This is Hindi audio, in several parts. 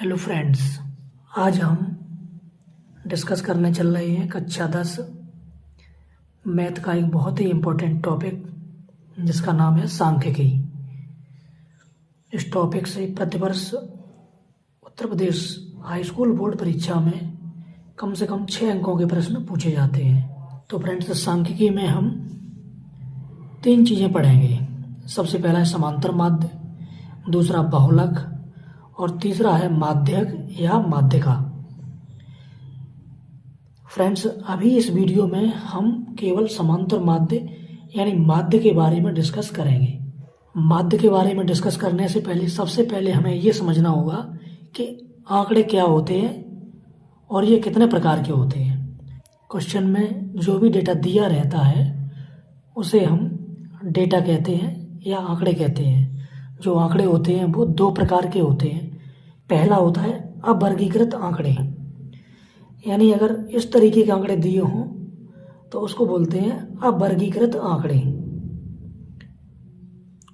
हेलो फ्रेंड्स, आज हम डिस्कस करने चल रहे हैं कक्षा 10 मैथ का एक बहुत ही इम्पोर्टेंट टॉपिक जिसका नाम है सांख्यिकी। इस टॉपिक से प्रतिवर्ष Uttar Pradesh high school board परीक्षा में कम से कम 6 अंकों के प्रश्न पूछे जाते हैं। तो फ्रेंड्स, सांख्यिकी में हम 3 चीज़ें पढ़ेंगे। सबसे पहला है समांतर माध्य, दूसरा बहुलक और तीसरा है माध्यक या माध्यिका। फ्रेंड्स, अभी इस वीडियो में हम केवल समांतर माध्य यानी माध्य के बारे में डिस्कस करेंगे। माध्य के बारे में डिस्कस करने से पहले सबसे पहले हमें ये समझना होगा कि आंकड़े क्या होते हैं और ये कितने प्रकार के होते हैं। क्वेश्चन में जो भी डेटा दिया रहता है उसे हम डेटा कहते हैं या आंकड़े कहते हैं। जो आंकड़े होते हैं वो 2 प्रकार के होते हैं। पहला होता है अवर्गीकृत आंकड़े, यानी अगर इस तरीके के आंकड़े दिए हों तो उसको बोलते हैं अवर्गीकृत आंकड़े।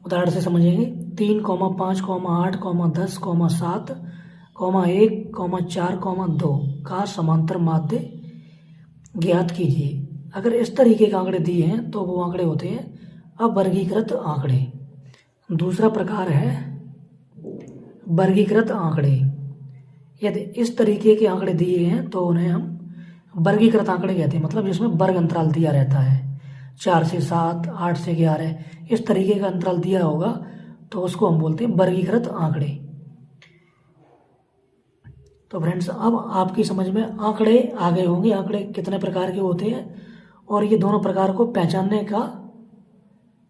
उदाहरण से समझेंगे 3, 5, 8, 10, 7, 1, 4, 2 का समांतर माध्य ज्ञात कीजिए। अगर इस तरीके के आंकड़े दिए हैं तो वो आंकड़े होते हैं अवर्गीकृत आंकड़े। दूसरा प्रकार है वर्गीकृत आंकड़े। यदि इस तरीके के आंकड़े दिए हैं तो उन्हें हम वर्गीकृत आंकड़े कहते हैं, मतलब जिसमें वर्ग अंतराल दिया रहता है 4 से 7, 8 से 11, इस तरीके का अंतराल दिया होगा तो उसको हम बोलते हैं वर्गीकृत आंकड़े। तो फ्रेंड्स, अब आपकी समझ में आंकड़े आ गए होंगे, आंकड़े कितने प्रकार के होते हैं और ये दोनों प्रकार को पहचानने का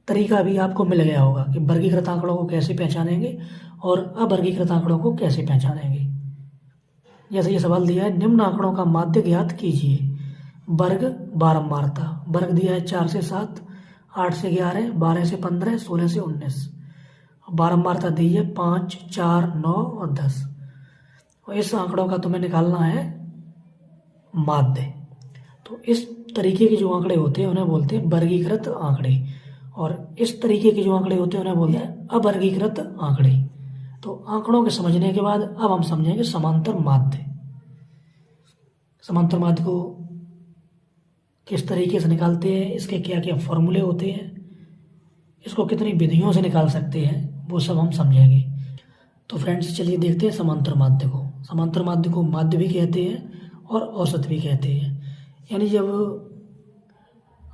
तरीका भी आपको मिल गया होगा कि वर्गीकृत आंकड़ों को कैसे पहचानेंगे और अवर्गीकृत आंकड़ों को कैसे पहचानेंगे। जैसे ये सवाल दिया है, निम्न आंकड़ों का माध्य ज्ञात कीजिए। वर्ग बारंबारता, वर्ग दिया है 4 से 7, 8 से 11, 12 से 15, 16 से 19। बारंबारता दी है 5, 4, 9 और 10। और इस आंकड़ों का तुम्हें निकालना है माध्य। तो इस तरीके के जो आंकड़े होते हैं उन्हें बोलते हैं वर्गीकृत आंकड़े और इस तरीके के जो आंकड़े होते हैं उन्हें बोलते हैं अवर्गीकृत आंकड़े। तो आंकड़ों के समझने के बाद अब हम समझेंगे समांतर माध्य। समांतर माध्य को किस तरीके से निकालते हैं, इसके क्या क्या फॉर्मूले होते हैं, इसको कितनी विधियों से निकाल सकते हैं, वो सब हम समझेंगे। तो फ्रेंड्स, चलिए देखते हैं समांतर माध्य को। समांतर माध्य को माध्य भी कहते हैं और औसत भी कहते हैं। यानी जब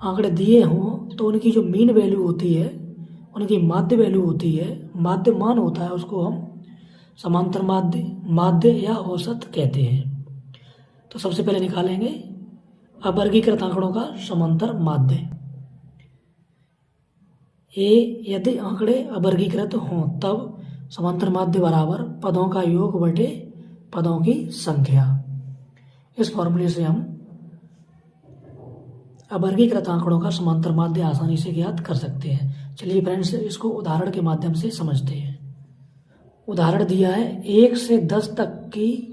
आंकड़े दिए हों तो उनकी जो मीन वैल्यू होती है, उनकी माध्य वैल्यू होती है, माध्य मान होता है, उसको हम समांतर माध्य या औसत कहते हैं। तो सबसे पहले निकालेंगे अवर्गीकृत आंकड़ों का समांतर माध्य। यदि आंकड़े अवर्गीकृत हों तब समांतर माध्य बराबर पदों का योग बटे पदों की संख्या। इस फॉर्मूले से हम अवर्गीकृत आंकड़ों का समांतर माध्य आसानी से ज्ञात कर सकते हैं। चलिए फ्रेंड्स, इसको उदाहरण के माध्यम से समझते हैं। उदाहरण दिया है 1 से 10 तक की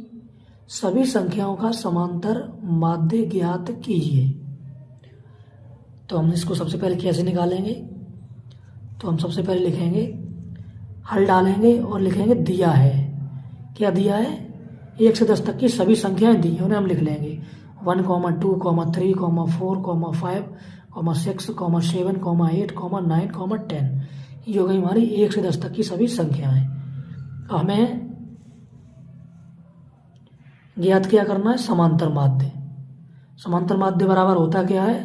सभी संख्याओं का समांतर माध्य ज्ञात कीजिए। तो हम इसको सबसे पहले कैसे निकालेंगे? तो हम सबसे पहले लिखेंगे, हल डालेंगे और लिखेंगे दिया है। क्या दिया है? 1 से 10 तक की सभी संख्याएं दी हैं, उन्हें हम लिख लेंगे 1, 2, 3, 4, 5, 6, 7, 8, 9, 10। ये हो गई हमारी 1 से 10 तक की सभी संख्याएं। हमें ज्ञात क्या करना है? समांतर माध्य। समांतर माध्य बराबर होता क्या है?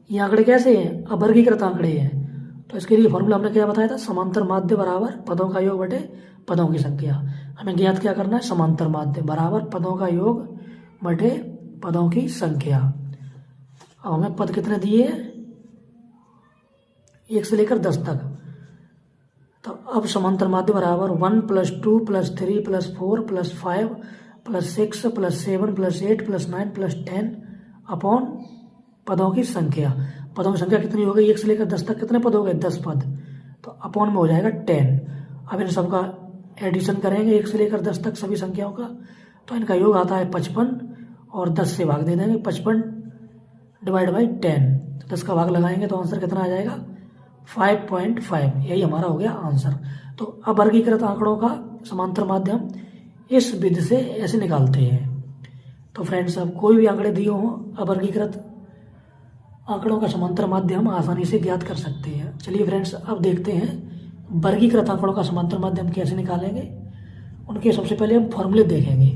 ये आंकड़े कैसे हैं? अवर्गीकृत आंकड़े हैं। तो इसके लिए फॉर्मूला हमने क्या बताया था? समांतर माध्य बराबर पदों का योग बटे पदों की संख्या। हमें ज्ञात क्या करना है? समांतर माध्य बराबर पदों का योग बटे पदों की संख्या। अब हमें पद कितने दिए हैं? 1 से लेकर 10 तक। तो अब समांतर माध्य बराबर 1 + 2 + 3 + 4 + 5 + 6 + 7 + 8 + 9 + 10 अपॉन पदों की संख्या। पदों की संख्या कितनी हो गई? 1 से लेकर 10 तक कितने पद हो गए? 10 पद। तो अपॉन में हो जाएगा 10। अब इन सबका एडिशन करेंगे 1 से लेकर 10 तक सभी संख्याओं का, तो इनका योग आता है 55 और 10 से भाग दे देंगे। 55 / 10, तो 10 का भाग लगाएंगे तो आंसर कितना आ जाएगा? 5.5। यही हमारा हो गया आंसर। तो अवर्गीकृत आंकड़ों का समांतर माध्यम इस विधि से ऐसे निकालते हैं। तो फ्रेंड्स, अब कोई भी आंकड़े दिए हों, अवर्गीकृत आंकड़ों का समांतर माध्य हम आसानी से ज्ञात कर सकते हैं। चलिए फ्रेंड्स, अब देखते हैं वर्गीकृत आंकड़ों का समांतर माध्य हम कैसे निकालेंगे। उनके सबसे पहले हम फॉर्मूले देखेंगे।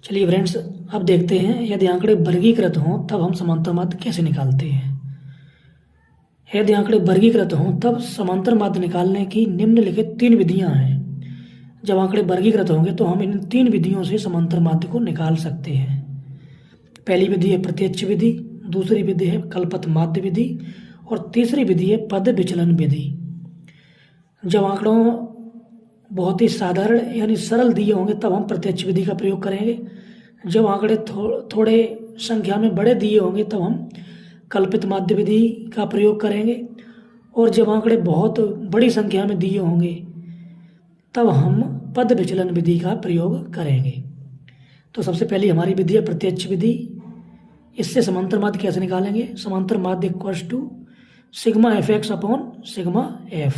चलिए फ्रेंड्स, अब देखते हैं यदि आंकड़े वर्गीकृत हों तब हम समांतर माध्य कैसे निकालते हैं। यदि आंकड़े वर्गीकृत हों तब समांतर माध्य निकालने की निम्नलिखित 3 विधियां हैं। जब आंकड़े वर्गीकृत होंगे तो हम इन 3 विधियों से समांतर माध्य को निकाल सकते हैं। पहली विधि है प्रत्यक्ष विधि, दूसरी विधि है कल्पत माध्य विधि और तीसरी विधि है पद विचलन विधि। जब आंकड़ों बहुत ही साधारण यानी सरल दिए होंगे तब हम प्रत्यक्ष विधि का प्रयोग करेंगे। जब आंकड़े थोड़े संख्या में बड़े दिए होंगे तब हम कल्पित माध्य विधि का प्रयोग करेंगे। और जब आंकड़े बहुत बड़ी संख्या में दिए होंगे तब हम पद विचलन विधि का प्रयोग करेंगे। तो सबसे पहली हमारी विधि है प्रत्यक्ष विधि। इससे समांतर माध्य कैसे निकालेंगे। समांतर माध्य equals to sigma f x upon sigma f.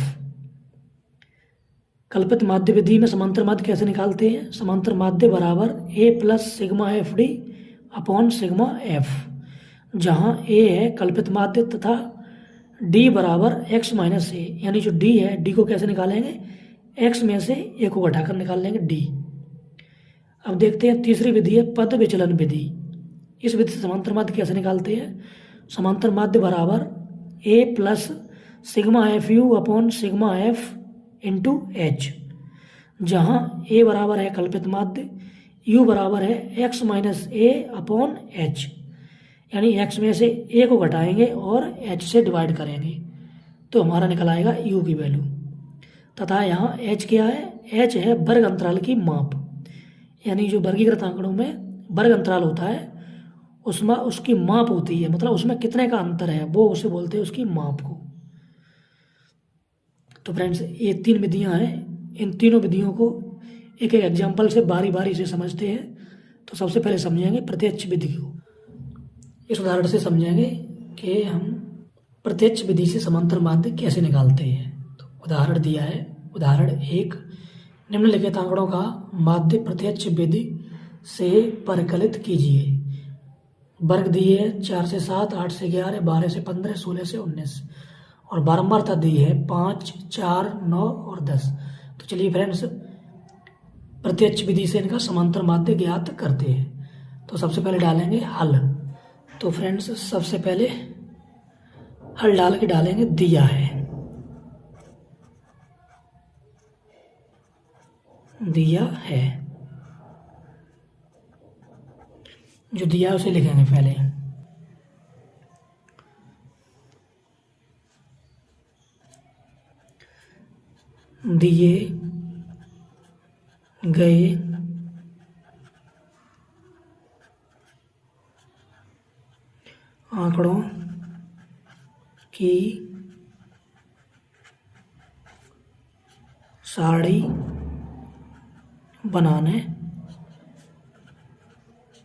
कल्पित माध्य विधि में समांतर माध्य कैसे निकालते हैं। समांतर माध्य बराबर A plus sigma F D upon sigma F, जहाँ ए है कल्पित माध्य तथा डी बराबर एक्स माइनस ए, यानी जो डी है, डी को कैसे निकालेंगे, एक्स में से ए को घटाकर निकाल लेंगे डी। अब देखते हैं तीसरी विधि है पद विचलन विधि। इस विधि से समांतर माध्य कैसे निकालते हैं। समांतर माध्य बराबर A plus sigma F U upon sigma F into H, जहाँ ए बराबर है कल्पित माध्य, यू बराबर है X minus A upon H, यानी एक्स में से ए को घटाएंगे और एच से डिवाइड करेंगे तो हमारा निकल आएगा यू की वैल्यू। तथा यहाँ एच क्या है, एच है वर्ग अंतराल की माप, यानी जो वर्गीकृत आंकड़ों में वर्ग अंतराल होता है उसमें उसकी माप होती है, मतलब उसमें कितने का अंतर है वो उसे बोलते हैं उसकी माप को। तो फ्रेंड्स, ये 3 विधियां हैं। इन तीनों विधियों को एक एक एग्जाम्पल से बारी बारी से समझते हैं। तो सबसे पहले समझेंगे प्रत्यक्ष विधि को। इस उदाहरण से समझेंगे कि हम प्रत्यक्ष विधि से समांतर माध्य कैसे निकालते हैं। तो उदाहरण दिया है, उदाहरण 1, निम्नलिखित आंकड़ों का माध्य प्रत्यक्ष विधि से परिकलित कीजिए। वर्ग दिए 4 से 7, 8 से 11, 12 से 15, 16 से 19 और बारंबारता दी है 5, 4, 9 और 10। तो चलिए फ्रेंड्स, प्रत्यक्ष विधि से इनका समांतर माध्य ज्ञात करते हैं। तो सबसे पहले डालेंगे हल। तो फ्रेंड्स, सबसे पहले हल डाल के डालेंगे दिया है, दिया है, जो दिया है उसे लिखेंगे पहले। दिए गए आंकड़ों की सारणी बनाने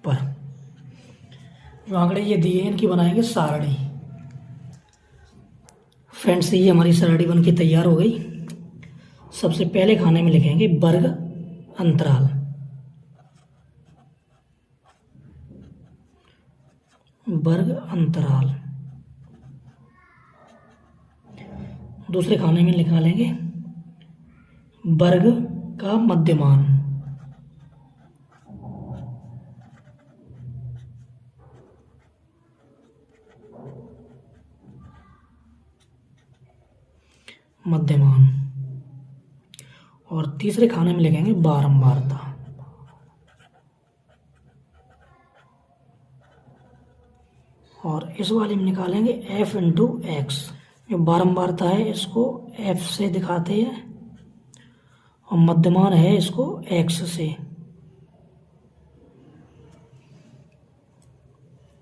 पर, जो आंकड़े ये दिए हैं इनकी बनाएंगे सारणी। फ्रेंड्स, ये हमारी सारणी बन के तैयार हो गई। सबसे पहले खाने में लिखेंगे वर्ग अंतराल, वर्ग अंतराल। दूसरे खाने में लिखा लेंगे वर्ग का मध्यमान, मध्यमान। और तीसरे खाने में लिखेंगे बारंबारता, और इस वाले में निकालेंगे f इंटू एक्स। जो बारंबारता है इसको f से दिखाते हैं और मध्यमान है इसको x से।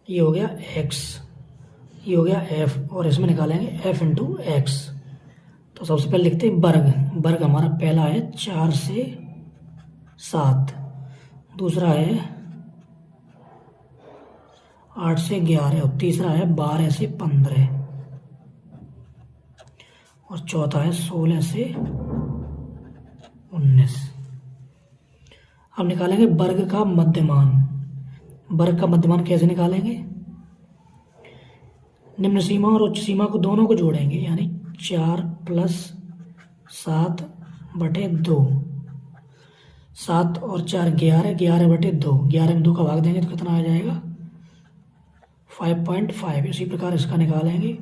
ये हो गया x, ये हो गया f, और इसमें निकालेंगे f इंटू एक्स। तो सबसे पहले लिखते हैं वर्ग। वर्ग हमारा पहला है 4 से 7, दूसरा है 8 से 11 और तीसरा है 12 से 15 और चौथा है 16 से 19। अब निकालेंगे वर्ग का मध्यमान। वर्ग का मध्यमान कैसे निकालेंगे? निम्न सीमा और उच्च सीमा को दोनों को जोड़ेंगे, यानी 4 + 7/2। 7 और 4 11, 11/2। 11 में 2 का भाग देंगे तो कितना आ जाएगा? 5.5। इसी प्रकार इसका निकालेंगे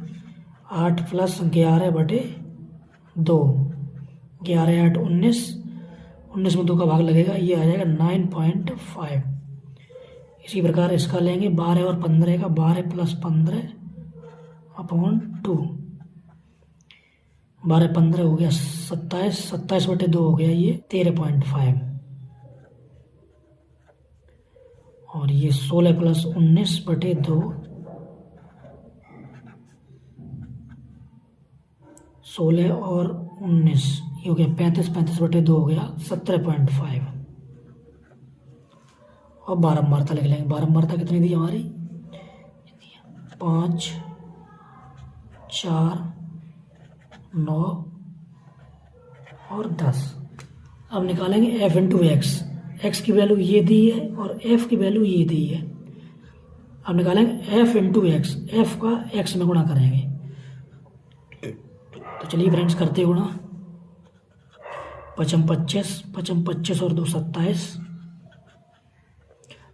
8 + 11/2। 11 8 19, 19 में 2 का भाग लगेगा, ये आ जाएगा 9.5। इसी प्रकार इसका लेंगे 12 और 15 का, 12 + 15/2। 12 15 हो गया 27, 27/2 हो गया ये 13.5। और ये 16 + 19/2, 16 और 19 ये हो गया 35, 35/2 हो गया 17.5। और बारंबारता लिख लेंगे। बारंबारता कितनी दी हमारी? 5 4 9 और 10। अब निकालेंगे f × x। x की वैल्यू ये दी है और f की वैल्यू ये दी है। अब निकालेंगे f × x। f का x में गुणा करेंगे। तो चलिए फ्रेंड्स करते हैं गुणा। 5 25, 5 25 और 2 27,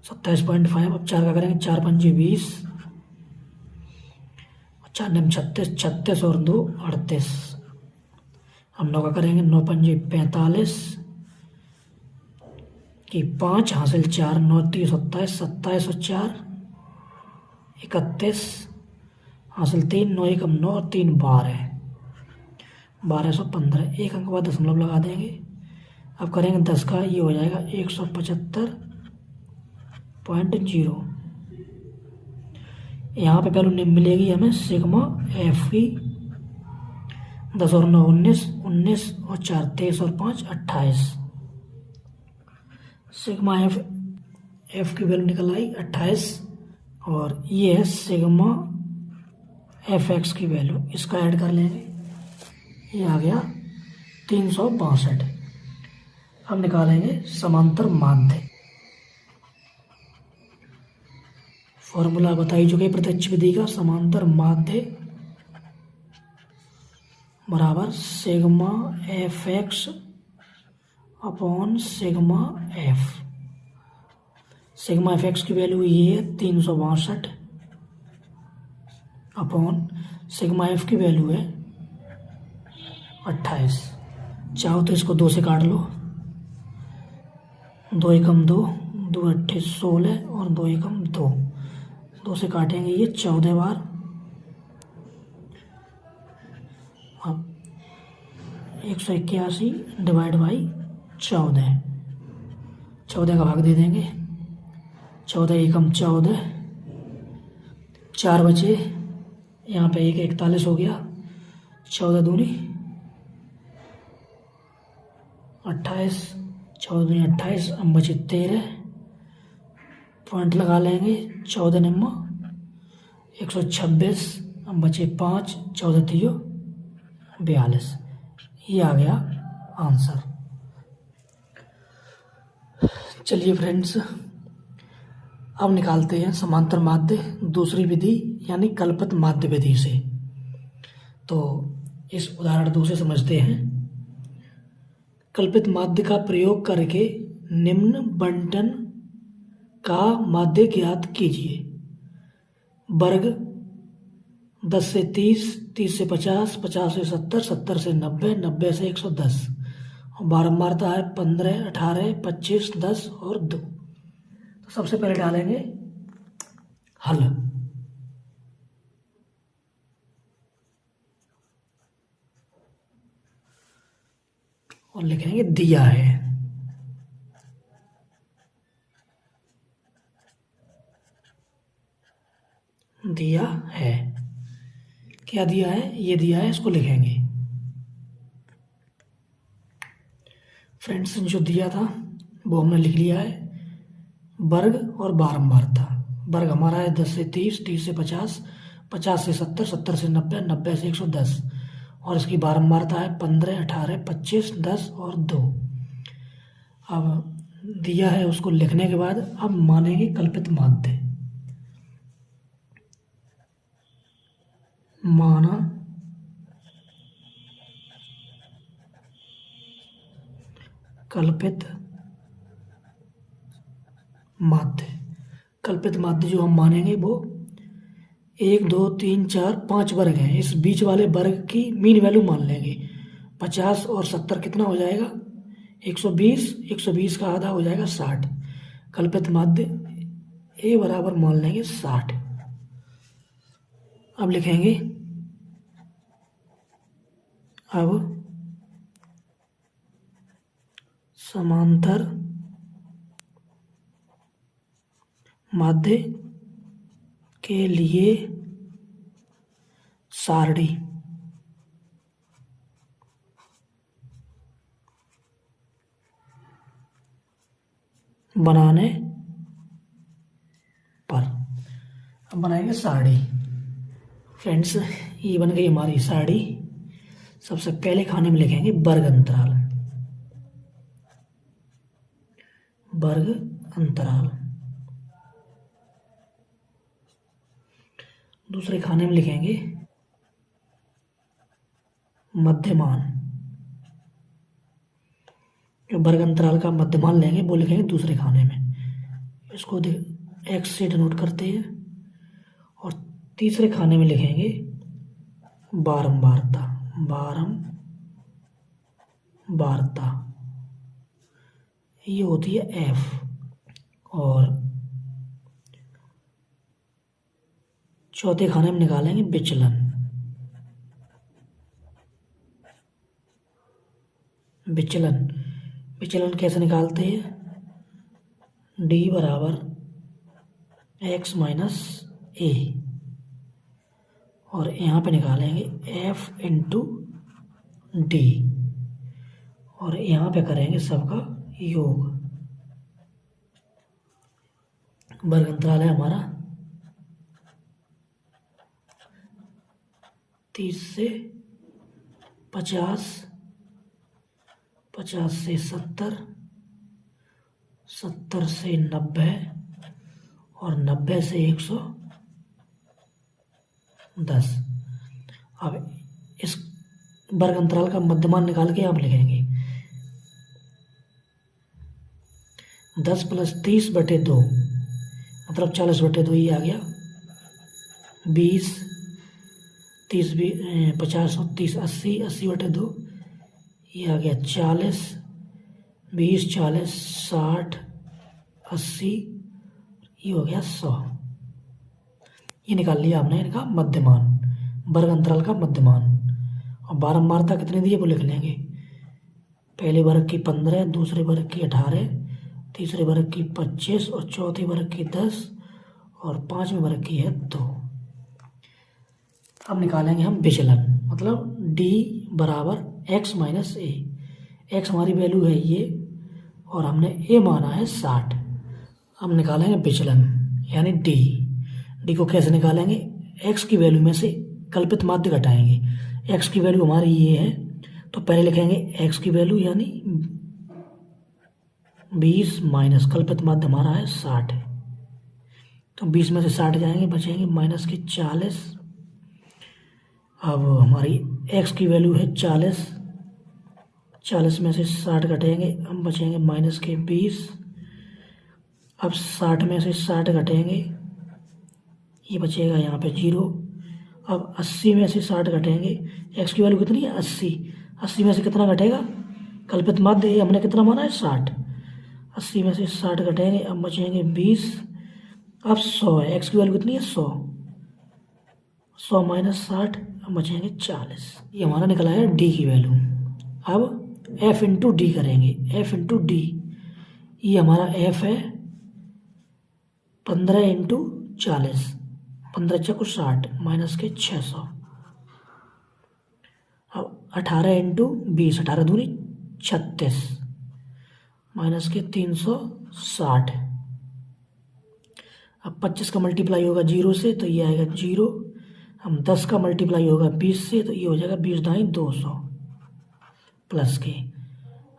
27.5। अब 4 का करेंगे, 4 5 20, 4 9 36, 36 और 2 38। हम 9 का करेंगे, 9 5 45 की 5 हासिल 4, 9 3 27, 27 और 4 31 हासिल 3, 9 1 9 और 3 12, 1215। एक अंक बाद दशमलव लगा देंगे। अब करेंगे 10 का, ये हो जाएगा 175.0। यहाँ पे वैल्यू मिलेगी हमें सिग्मा एफ की। 10 और 9 19, 19 और 4 23 और 5 28। सिग्मा एफ की वैल्यू निकल आई 28। और ये है सिग्मा एफ एक्स की वैल्यू। इसका ऐड कर लेंगे, ये आ गया 362। हम निकालेंगे समांतर माध्य। फॉर्मूला बताई चुके प्रत्यक्ष विधि का। समांतर माध्य बराबर sigma f x upon sigma F. Sigma f x की वैल्यू ये है 362 अपॉन सिग्मा एफ की वैल्यू है 28। चाहो तो इसको 2 से काट लो। 2 एकम 2, 2 अट्ठे 16 और 2 एकम 2। 2 से काटेंगे ये 14 बार। अब 181 डिवाइड बाई 14। 14 का भाग दे देंगे। 14 एकम 14, 4 बचे। यहाँ पे 1 41 हो गया। 14 दूनी 28, 14 दूनी 28। अब बचे 13। पॉइंट लगा लेंगे। 14 नम्मा 126। अब बचे 5, 14 3 42। ये आ गया आंसर। चलिए फ्रेंड्स, अब निकालते हैं समांतर माध्य दूसरी विधि यानी कल्पित माध्य विधि से। तो इस उदाहरण 2 से समझते हैं। कल्पित माध्य का प्रयोग करके निम्न बंटन का माध्य ज्ञात कीजिए। वर्ग 10 से 30, 30 से 50, 50 से 70, 70 से 90, 90 से 110। और बारंबारता है 15, 18, 25, 10 और 2। तो सबसे पहले डालेंगे हल। और लिखेंगे दिया है। दिया है। क्या दिया है? ये दिया है, इसको लिखेंगे। फ्रेंड्स, जो दिया था वो हमने लिख लिया है। वर्ग और बारंबारता। वर्ग हमारा है 10 से 30, 30 से 50, 50 से 70, 70 से 90, 90 से 110। और इसकी बारंबारता है 15, 18, 25, 10 और 2। अब दिया है उसको लिखने के बाद अब मानेंगे कल्पित माध्य। माना कल्पित माध्य। कल्पित माध्य जो हम मानेंगे वो 1 2 3 4 5 वर्ग हैं। इस बीच वाले वर्ग की मीन वैल्यू मान लेंगे। 50 और 70 कितना हो जाएगा? 120। 120 का आधा हो जाएगा 60। कल्पित माध्य ए बराबर मान लेंगे 60। अब लिखेंगे अब समांतर माध्य के लिए सारणी बनाने पर। अब बनाएंगे सारणी। फ्रेंड्स, ये बन गई हमारी सारणी। सबसे पहले खाने में लिखेंगे वर्ग अंतराल। वर्ग अंतराल। दूसरे खाने में लिखेंगे मध्यमान। जो वर्ग अंतराल का मध्यमान लेंगे वो लिखेंगे दूसरे खाने में। इसको एक्स से डिनोट करते हैं। और तीसरे खाने में लिखेंगे बारंबारता। बारंबारता ये होती है एफ। और चौथे खाने में निकालेंगे विचलन। विचलन विचलन कैसे निकालते हैं? डी बराबर एक्स माइनस ए। और यहाँ पे निकालेंगे एफ इंटू डी। और यहाँ पे करेंगे सबका योग। वर्ग अंतराल है हमारा 30 से 50, 50 से 70, 70 से 90 और 90 से 110। अब इस वर्ग अंतराल का मध्यमान निकाल के आप लिखेंगे 10 + 30/2 मतलब 40/2 ये आ गया। 20 30 50 और 30 80 80/2 ये आ गया 40। 20 40 60 80 ये हो गया 100। ये निकाल लिया हमने इनका मध्यमान, वर्ग अंतराल का मध्यमान। और बारंबारता कितनी दी है वो लिख लेंगे। पहले वर्ग की 15, दूसरे वर्ग की 18, तीसरे वर्ग की 25 और चौथे वर्ग की 10 और पांचवें वर्ग की है 2। अब निकालेंगे हम विचलन, मतलब d बराबर x माइनस ए। एक्स हमारी वैल्यू है ये और हमने a माना है 60। अब निकालेंगे विचलन यानी d को कैसे निकालेंगे? x की वैल्यू में से कल्पित माध्य घटाएंगे। x की वैल्यू हमारी ये है तो पहले लिखेंगे x की वैल्यू यानी 20 माइनस कल्पित माध्य हमारा है 60। तो 20 में से 60 जाएंगे, बचेंगे माइनस के 40। अब हमारी x की वैल्यू है 40, 40 में से 60 घटेंगे, अब बचेंगे माइनस के 20। अब 60 में से 60 घटेंगे, ये बचेगा यहाँ पे 0। अब 80 में से 60 घटेंगे, x की वैल्यू कितनी है 80। 80 में से कितना घटेगा? कल्पित माध्य ये हमने कितना माना है 60। 80 में से 60 घटेंगे, अब बचेंगे 20। अब 100 है, x की वैल्यू कितनी है 100। 100 माइनस 60, अब बचेंगे 40। ये हमारा निकला है d की वैल्यू। अब f इंटू डी करेंगे। f इंटू डी, ये हमारा f है 15 इंटू 40, 15 × 60 माइनस के 600। अब 18 इंटू 20, 18 दूनी 36 माइनस के 360। अब 25 का मल्टीप्लाई होगा 0 से तो ये आएगा 0। हम 10 का मल्टीप्लाई होगा 20 से तो ये हो जाएगा 20 दाई 200 प्लस के।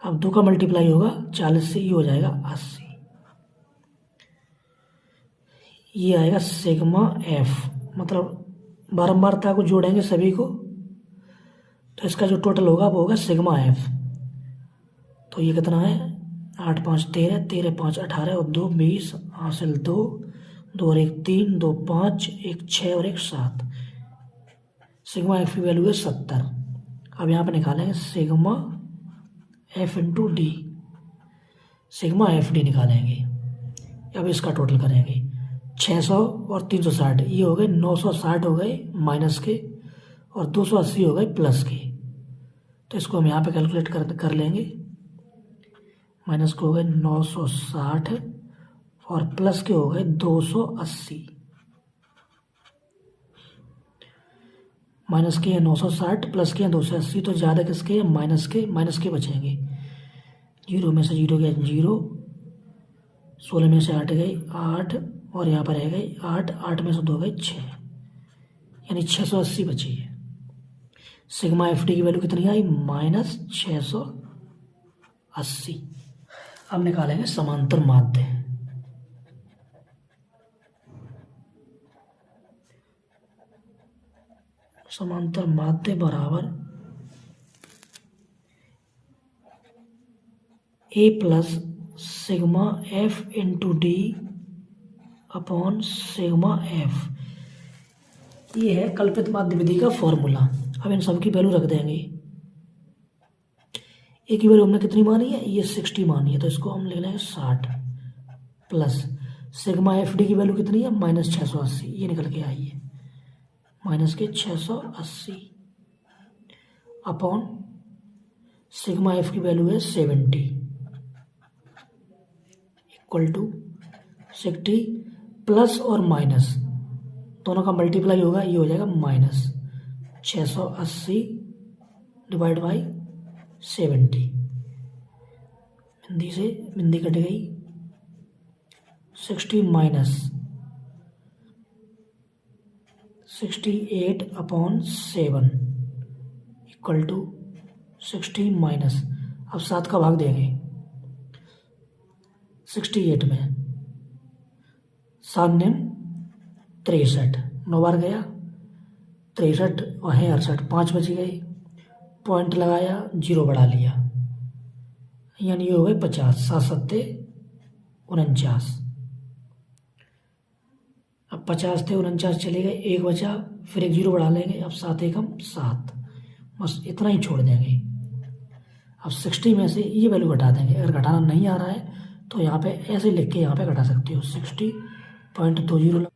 अब 2 का मल्टीप्लाई होगा 40 से, ये हो जाएगा 80। ये आएगा सिग्मा एफ, मतलब बारंबारता को जोड़ेंगे सभी को, तो इसका जो टोटल होगा वो होगा सिग्मा एफ। तो ये कितना है, 8 5 13, 13 5 18 और 2 20, हासिल 2, 2 और 1 3, 2 5, 1 6 और 1 7। सिग्मा एफ की वैल्यू है 70। अब यहाँ पे निकालेंगे sigma F into D, sigma F D निकालेंगे। अब इसका टोटल करेंगे 600 और 360, ये हो गए 960 हो गए माइनस के, और 280 हो गए प्लस के। तो इसको हम यहाँ पे कैलकुलेट कर लेंगे। माइनस के हो गए 960 और प्लस के हो गए 280। माइनस के हैं 960, प्लस के हैं 280, तो ज़्यादा किसके हैं, माइनस के बचेंगे। 0 में से 0 गया 0, 16 में से 8 गई 8, और यहाँ पर रह गई 8, 8 में से 2 गई 6, यानी 680 बची है। सिग्मा एफ डी की वैल्यू कितनी आई, -680। अब निकालेंगे समांतर माध्य। समांतर माध्य बराबर A plus sigma F into D upon sigma F. ये है कल्पित माध्य विधि का फॉर्मूला। अब इन सब की वैल्यू रख देंगे। ए की वैल्यू हमने कितनी मानी है, ये 60 मानी है, तो इसको हम ले लेंगे 60 प्लस सिग्मा एफ डी की वैल्यू कितनी है, -680, ये निकल के आई है माइनस के 680 अपॉन सिग्मा एफ की वैल्यू है 70 इक्वल टू 60 प्लस और माइनस दोनों का मल्टीप्लाई होगा, ये हो जाएगा -680 डिवाइड बाई 70। बिंदी से बिंदी कट गई, 60 minus 68 upon 7 equal to 60 minus, अब 7 का भाग देंगे 68 में, 7 ने 63, 9 बार गया 63 और है 68, 5 बच गए, पॉइंट लगाया 0 बढ़ा लिया, यानी ये हो गए 50, 7 7 49। अब 50 थे 49 चले गए, 1 बचा, फिर 1 0 बढ़ा लेंगे, अब 7 1 7, बस इतना ही छोड़ देंगे। अब 60 में से ये वैल्यू घटा देंगे। अगर घटाना नहीं आ रहा है तो यहाँ पे ऐसे लिख के यहाँ पे घटा सकते हो, 60.20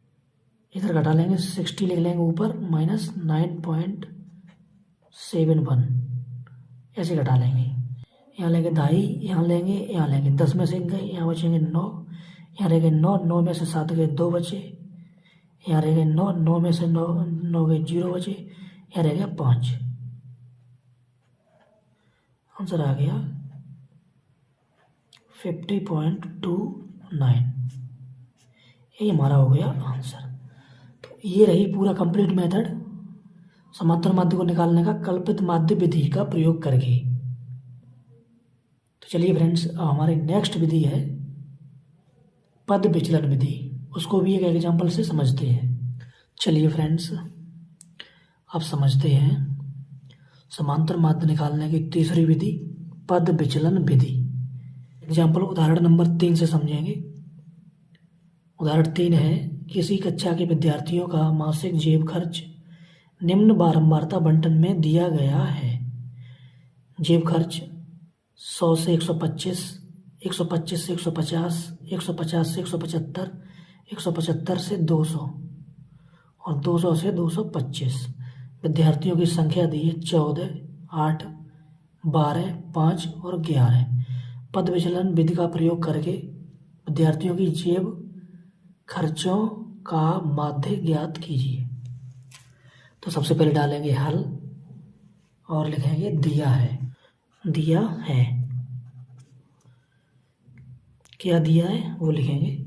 इधर घटा लेंगे, 60 लिख लेंगे ऊपर, -9.71 ऐसे घटा लेंगे। यहाँ लेंगे 2.5, यहाँ लेंगे, यहाँ लेंगे 10 में से गए, यहाँ बचेंगे 9, यहाँ रह गए 9, 9 में से 7 गए 2 बचे, यहाँ रह गए 9, 9 में से 9 गए 0 बचे, यहाँ रह गया 5। आंसर आ गया 50.29। ये हमारा हो गया आंसर। तो ये रही पूरा कंप्लीट मेथड समांतर माध्य को निकालने का कल्पित माध्य विधि का प्रयोग करके। तो चलिए फ्रेंड्स, हमारी नेक्स्ट विधि है पद विचलन विधि, उसको भी एक एग्जाम्पल से समझते हैं। चलिए फ्रेंड्स, अब समझते हैं समांतर माध्य निकालने की तीसरी विधि पद विचलन विधि। एग्जाम्पल उदाहरण नंबर 3 से समझेंगे। उदाहरण 3 है, किसी कक्षा के विद्यार्थियों का मासिक जेब खर्च निम्न बारंबारता बंटन में दिया गया है। जेब खर्च 100 से 125, 125 से 150, 150 से 175, 175 से 200 और 200 से 225। विद्यार्थियों की संख्या दी है 14, 8, 12, 5 और 11। पद विचलन विधि का प्रयोग करके विद्यार्थियों की जेब खर्चों का माध्य ज्ञात कीजिए। तो सबसे पहले डालेंगे हल और लिखेंगे दिया है। दिया है, क्या दिया है वो लिखेंगे।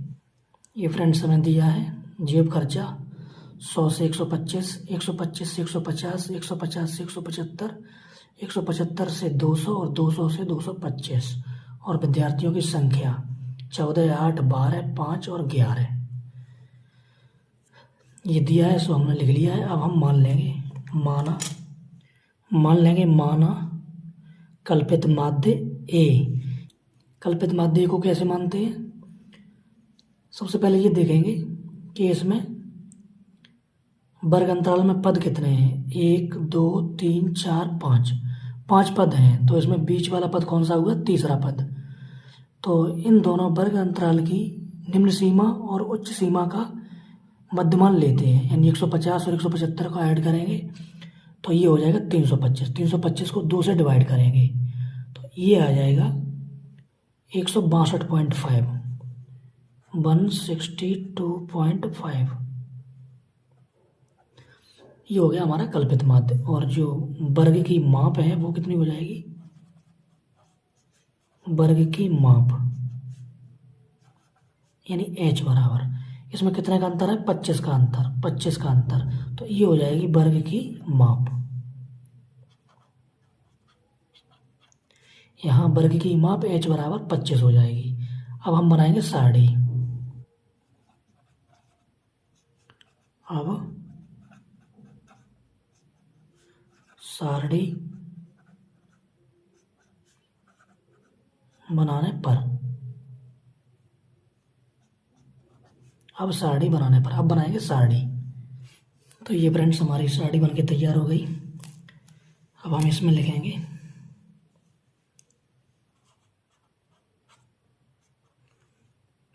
ये फ्रेंड्स हमें दिया है जेब खर्चा 100 से 125, 125 से 150, 150 से 175, 175 से 200 और 200 से 225। और विद्यार्थियों की संख्या 14, 8, 12, 5 और 11 ये दिया है, सो हमने लिख लिया है। अब हम मान लेंगे माना कल्पित माध्य ए। कल्पित माध्य ए को कैसे मानते हैं? सबसे पहले ये देखेंगे कि इसमें वर्ग अंतराल में पद कितने हैं। 1, 2, 3, 4, 5 5 पद हैं। तो इसमें बीच वाला पद कौन सा हुआ? तीसरा पद। तो इन दोनों वर्ग अंतराल की निम्न सीमा और उच्च सीमा का मध्यमान लेते हैं, यानी 150 और 175 को ऐड करेंगे तो ये हो जाएगा 325। 325 को 2 से डिवाइड करेंगे तो ये आ जाएगा 162.5 162.5। ये हो गया हमारा कल्पित माध्य। और जो वर्ग की माप है वो कितनी हो जाएगी? वर्ग की माप यानी h बराबर, इसमें कितने का अंतर है? 25 का अंतर। 25 का अंतर, तो ये हो जाएगी वर्ग की माप। यहाँ वर्ग की माप h बराबर 25 हो जाएगी। अब हम बनाएंगे सारणी। अब सारणी बनाने पर, अब बनाएंगे सारणी। तो ये फ्रेंड्स हमारी सारणी बनके तैयार हो गई। अब हम इसमें लिखेंगे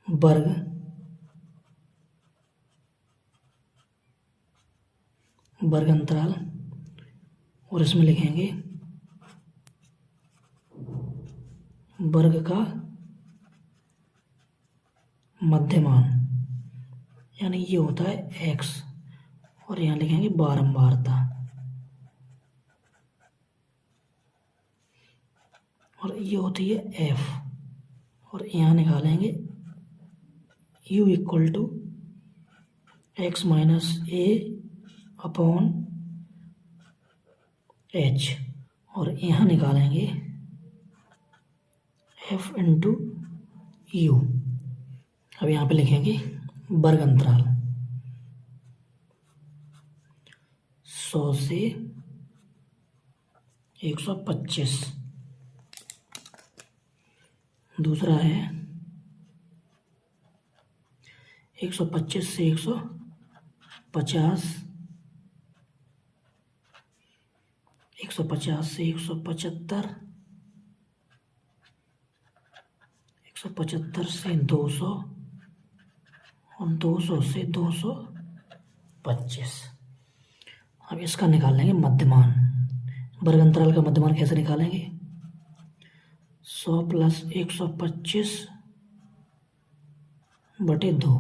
वर्ग अंतराल और इसमें लिखेंगे वर्ग का मध्यमान, यानी ये होता है x। और यहाँ लिखेंगे बारंबारता, और ये होती है f। और यहाँ निकालेंगे u equal to x minus a upon h। और यहाँ निकालेंगे f इंटू u। अब यहाँ पे लिखेंगे वर्ग अंतराल 100 से 125। दूसरा है 125 से 150, 150 से 175, 175 से 200 और 200 से 225। अब इसका निकाल लेंगे मध्यमान। वर्ग अंतराल का मध्यमान कैसे निकालेंगे? 100 प्लस 125 बटे 2,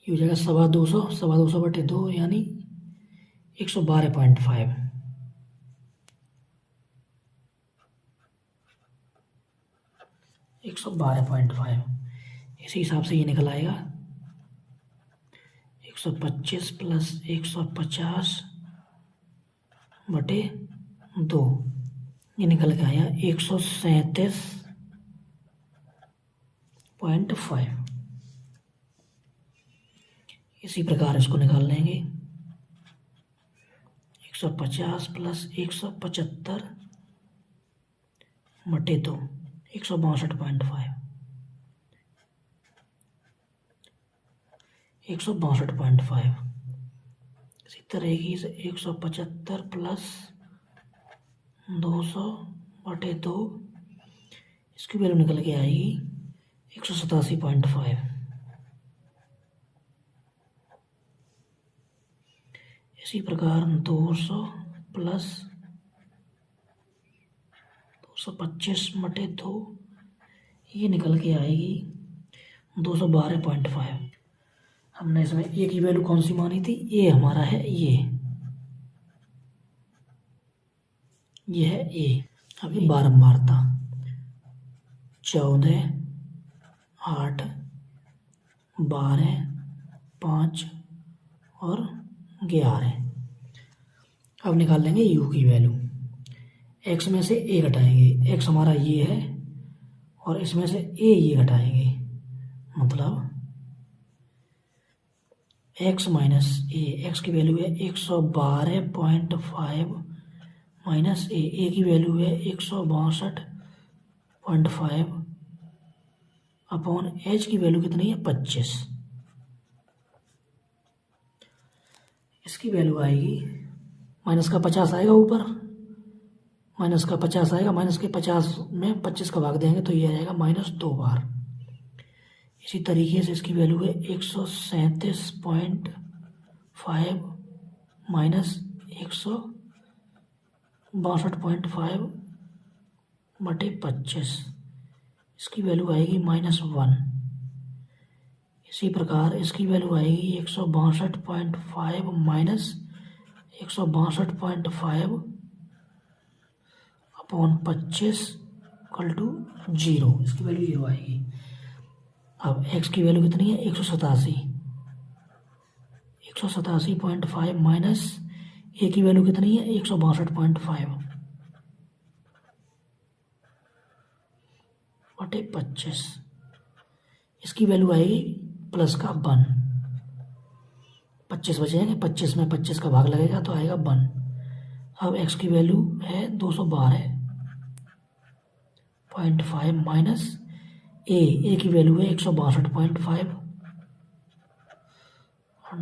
ये हो जाएगा 250, 250 बटे 2 यानी 112.5। 112.5 इसी हिसाब से ये निकल आएगा 125 प्लस 150 बटे 2, ये निकल के आया 137.5। इसी प्रकार इसको निकाल लेंगे 150 प्लस 175 बटे 2, 162.5। 162.5 इसी तरीके से 175 प्लस 200 बटे 2, इसकी वैल्यू निकल के आएगी 187.5। इसी प्रकार 200 प्लस 225 बटे 2, ये निकल के आएगी 212.5। हमने इसमें ए की वैल्यू कौन सी मानी थी? ए हमारा है ये है ए। अभी बारंबारता 14, 8, 12, 5 और 11। अब निकाल लेंगे u की वैल्यू। एक्स में से ए घटाएंगे, एक्स हमारा ये है और इसमें से ए ये घटाएंगे, मतलब एक्स माइनस ए, एक्स की वैल्यू है 112.5 माइनस ए की वैल्यू है 162.5 अपॉन एच की वैल्यू कितनी है 25। इसकी वैल्यू आएगी माइनस का 50 आएगा ऊपर, माइनस का 50 आएगा, माइनस के 50 में 25 का भाग देंगे तो ये आ जाएगा माइनस 2 बार। इसी तरीके से इसकी वैल्यू है 137.5 माइनस 162.5 बटे 25, इसकी वैल्यू आएगी -1। इसी प्रकार इसकी वैल्यू आएगी 162.5 माइनस 162.5 अपॉन 25 इक्वल टू 0, इसकी वैल्यू 0 आएगी। अब x की वैल्यू कितनी है 187.5 माइनस ए की वैल्यू कितनी है 162.5 बटे 25, इसकी वैल्यू आएगी प्लस का 1। 25 बचेंगे, 25 में 25 का भाग लगेगा तो आएगा 1। अब x की वैल्यू है 212.5 माइनस ए की वैल्यू है 162.5,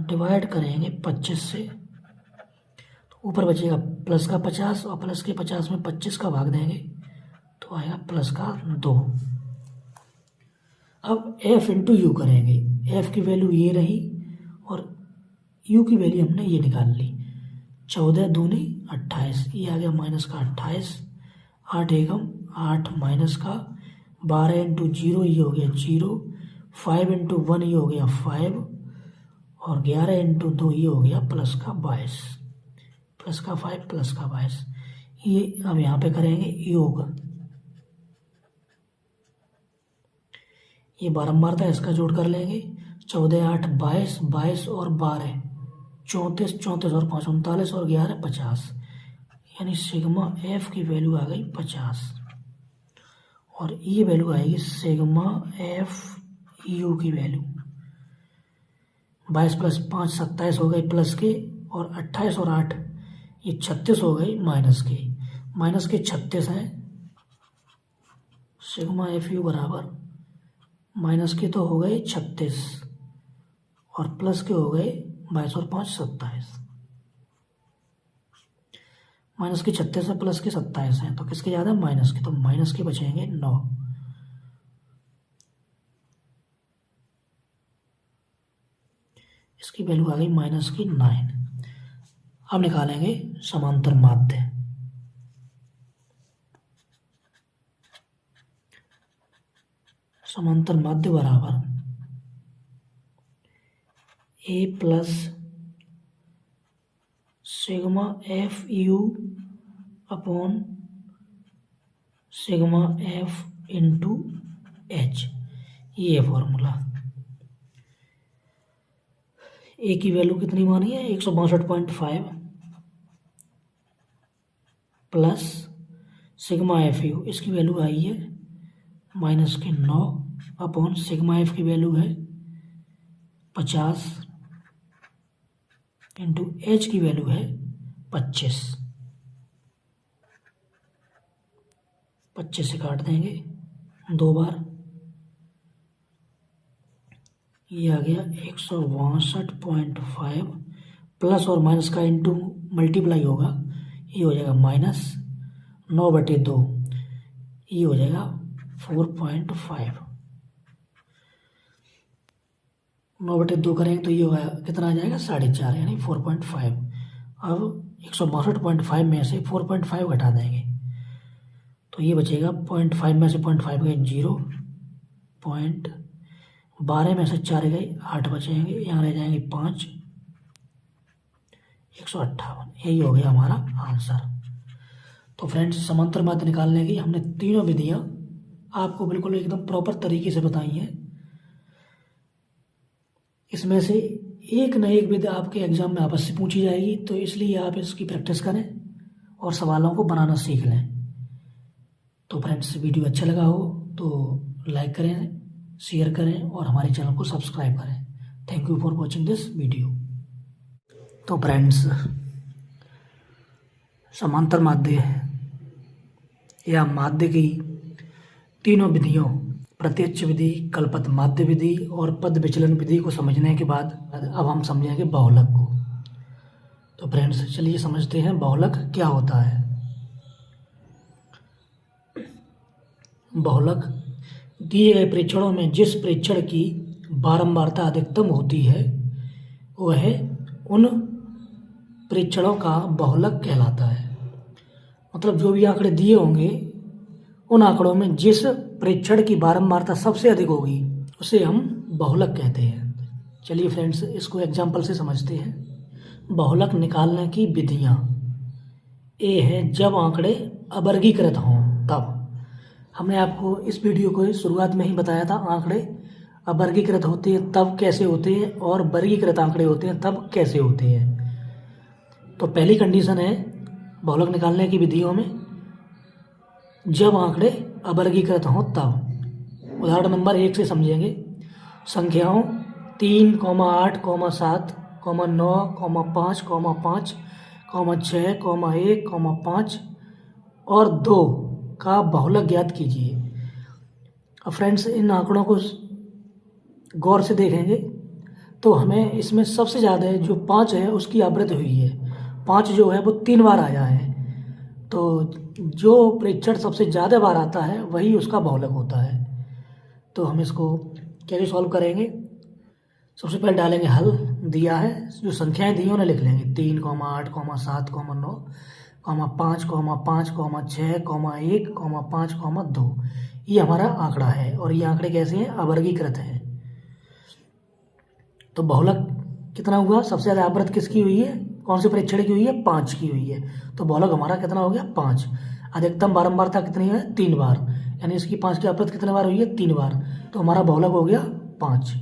डिवाइड करेंगे 25 से तो ऊपर बचेगा प्लस का 50 और प्लस के 50 में 25 का भाग देंगे तो आएगा प्लस का 2। अब f इंटू यू करेंगे, f की वैल्यू ये रही और u की वैल्यू हमने ये निकाल ली, 14 दूनी 28, ये आ गया माइनस का 28, 8 एकम 8 माइनस का 12 इंटू 0 ये हो गया 0, 5 इंटू 1 ये हो गया 5 और 11 इंटू 2 ये हो गया प्लस का 22, प्लस का 5 प्लस का 22। ये अब यहाँ पे करेंगे योग, ये बारंबार था इसका जोड़ कर लेंगे, 14 8 22, 22 और 12 34, 34 और 5 39 और 11 50, यानी सिग्मा एफ की वैल्यू आ गई 50 और ये वैल्यू आएगी सिग्मा एफ यू की वैल्यू 22 प्लस 5 27 हो गई प्लस के, और 28 और 8 ये 36 हो गई माइनस के 36 हैं। सिग्मा एफ यू बराबर माइनस के तो हो गए 36 और प्लस के हो गए 22 और 5 27, माइनस के 36 है प्लस के 27 हैं तो किसके ज़्यादा माइनस के, तो माइनस के बचेंगे 9। इसकी वैल्यू आ गई माइनस की 9। अब निकालेंगे समांतर माध्य। समांतर माध्य बराबर A plus sigma F U upon sigma F into H, ये फॉर्मूला। ए की वैल्यू कितनी मानी है 162.5 प्लस सिग्मा एफ यू, इसकी वैल्यू आई है माइनस के 9 अपॉन सिग्मा एफ की वैल्यू है 50 इंटू एच की वैल्यू है 25, 25 से काट देंगे 2 बार, ये आ गया 162.5 प्लस और माइनस का इंटू मल्टीप्लाई होगा, ये हो जाएगा माइनस 9/2, ये हो जाएगा 4.5, 9/2 करेंगे तो ये होगा कितना आ जाएगा 4.5 यानी 4.5। अब 162.5 में से 4.5 घटा देंगे तो ये बचेगा 0.5 में से 0.5 गए 0, 12 में से 4 गए 8 बचेंगे, यहाँ रह जाएंगे 5, 158, यही हो गया हमारा आंसर। तो फ्रेंड्स समांतर माध्य निकालने की हमने तीनों विधियाँ आपको बिल्कुल एकदम प्रॉपर तरीके से बताई हैं। इसमें से एक न एक विधि आपके एग्जाम में अवश्य पूछी जाएगी, तो इसलिए आप इसकी प्रैक्टिस करें और सवालों को बनाना सीख लें। तो फ्रेंड्स, वीडियो अच्छा लगा हो तो लाइक करें, शेयर करें और हमारे चैनल को सब्सक्राइब करें। Thank you for watching this video. तो फ्रेंड्स, समांतर माध्य या माध्य की तीनों विधियों, प्रत्यक्ष विधि, कल्पत माध्य विधि और पद विचलन विधि को समझने के बाद अब हम समझेंगे बहुलक को। तो फ्रेंड्स, चलिए समझते हैं बहुलक क्या होता है। बहुलक दिए गए प्रेक्षणों में जिस प्रेक्षण की बारंबारता अधिकतम होती है वह उन प्रेक्षणों का बहुलक कहलाता है। मतलब जो भी आंकड़े दिए होंगे उन आंकड़ों में जिस प्रेक्षण की बारंबारता सबसे अधिक होगी उसे हम बहुलक कहते हैं। चलिए फ्रेंड्स, इसको एग्जाम्पल से समझते हैं। बहुलक निकालने की विधियाँ ए है जब आंकड़े अवर्गीकृत हों तब। हमने आपको इस वीडियो को शुरुआत में ही बताया था, आंकड़े अवर्गीकृत होते हैं तब कैसे होते हैं और वर्गीकृत आंकड़े होते हैं तब कैसे होते हैं। तो पहली कंडीशन है बहुलक निकालने की विधियों में जब आंकड़े अवर्गीकृत हों तब। उदाहरण नंबर 1 से समझेंगे। संख्याओं 3, 8, 7, 9, 5, 5, 6, 1, 5 और 2 का बहुलक ज्ञात कीजिए। अब फ्रेंड्स, इन आंकड़ों को गौर से देखेंगे तो हमें इसमें सबसे ज़्यादा जो 5 है उसकी आवृत्ति हुई है। 5 जो है वो 3 बार आया है। तो जो प्रेक्षण सबसे ज़्यादा बार आता है वही उसका बहुलक होता है। तो हम इसको कैसे सॉल्व करेंगे? सबसे पहले डालेंगे हल, दिया है जो संख्याएं दी उन्हें लिख लेंगे। 3, 8, 7, 9, 5, 5, 6, 1, 5, 2। ये हमारा आंकड़ा है और ये आंकड़े कैसे हैं? अवर्गीकृत हैं। तो बहुलक कितना हुआ? सबसे ज़्यादा आवृत्ति किसकी हुई है? कौन से प्रेक्षण की हुई है? 5 की हुई है। तो बहुलक हमारा कितना हो गया? 5। अधिकतम बारंबारता कितनी है? 3 बार, यानी इसकी 5 की आवृत्ति कितने बार हुई है? 3 बार। तो हमारा बहुलक हो गया 5।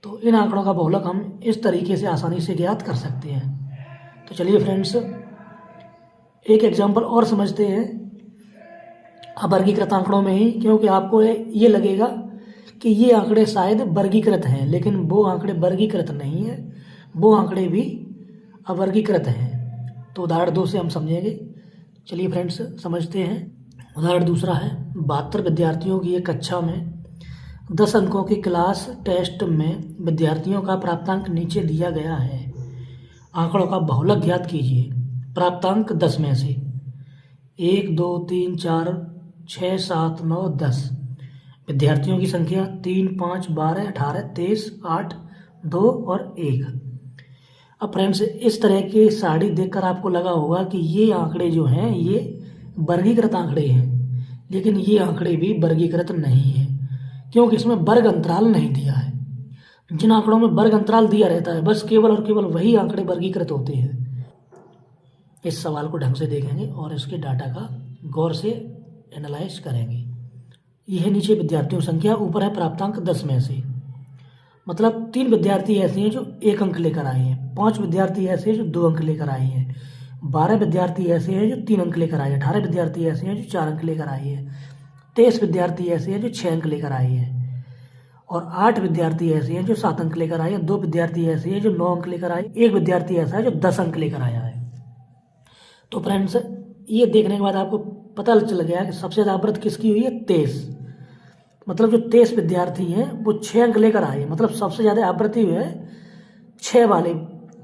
तो इन आंकड़ों का बहुलक हम इस तरीके से आसानी से ज्ञात कर सकते हैं। तो चलिए फ्रेंड्स, एक एग्जाम्पल और समझते हैं अवर्गीकृत आंकड़ों में ही, क्योंकि आपको ये लगेगा कि ये आंकड़े शायद वर्गीकृत हैं, लेकिन वो आंकड़े वर्गीकृत नहीं है, वो आंकड़े भी अवर्गीकृत हैं। तो उदाहरण 2 से हम समझेंगे। चलिए फ्रेंड्स, समझते हैं। उदाहरण दूसरा है 72 विद्यार्थियों की एक कक्षा में 10 अंकों की क्लास टेस्ट में विद्यार्थियों का प्राप्तांक नीचे दिया गया है। आंकड़ों का बहुलक ज्ञात कीजिए। प्राप्तांक 10 में से 1, 2, 3, 4, 6, 7, 9, 10। विद्यार्थियों की संख्या 3, 5, 12, 18, 23, 8, 2 और 1। अब फ्रेंड्स, इस तरह की साड़ी देखकर आपको लगा होगा कि ये आंकड़े जो हैं ये वर्गीकृत आंकड़े हैं, लेकिन ये आंकड़े भी वर्गीकृत नहीं हैं, क्योंकि इसमें वर्ग अंतराल नहीं दिया है। जिन आंकड़ों में वर्ग अंतराल दिया रहता है बस केवल और केवल वही आंकड़े वर्गीकृत होते हैं। इस सवाल को ढंग से देखेंगे और इसके डाटा का गौर से एनालाइज करेंगे। यह नीचे विद्यार्थियों की संख्या, ऊपर है प्राप्तांक 10 में से। मतलब 3 विद्यार्थी ऐसे हैं जो 1 अंक लेकर आए हैं, 5 विद्यार्थी ऐसे हैं जो 2 अंक लेकर आए हैं, 12 विद्यार्थी ऐसे हैं जो 3 अंक लेकर आए हैं, 18 विद्यार्थी ऐसे हैं जो 4 अंक लेकर आए हैं, 23 विद्यार्थी ऐसे हैं जो 6 अंक लेकर आए हैं और 8 विद्यार्थी ऐसे हैं जो 7 अंक लेकर आए हैं, 2 विद्यार्थी ऐसे हैं जो 9 अंक लेकर आए, 1 विद्यार्थी ऐसा है जो 10 अंक लेकर आया है। तो फ्रेंड्स, ये देखने के बाद आपको पता चल गया कि सबसे ज़्यादा आवृत्ति किसकी हुई है? 23। मतलब जो 23 विद्यार्थी हैं वो 6 अंक लेकर आए, मतलब सबसे ज़्यादा आवृत्ति हुई है 6 वाले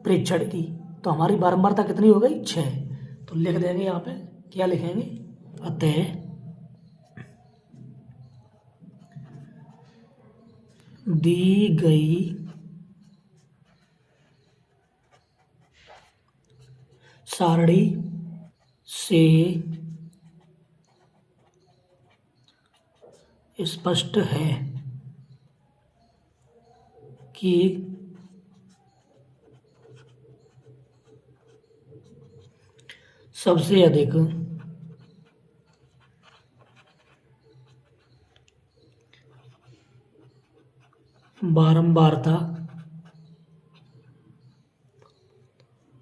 प्रेक्षण की। तो हमारी बारंबारता कितनी हो गई? 6। तो लिख देंगे यहाँ पे, क्या लिखेंगे? अतः दी गई सारणी से स्पष्ट है कि सबसे अधिक बारंबारता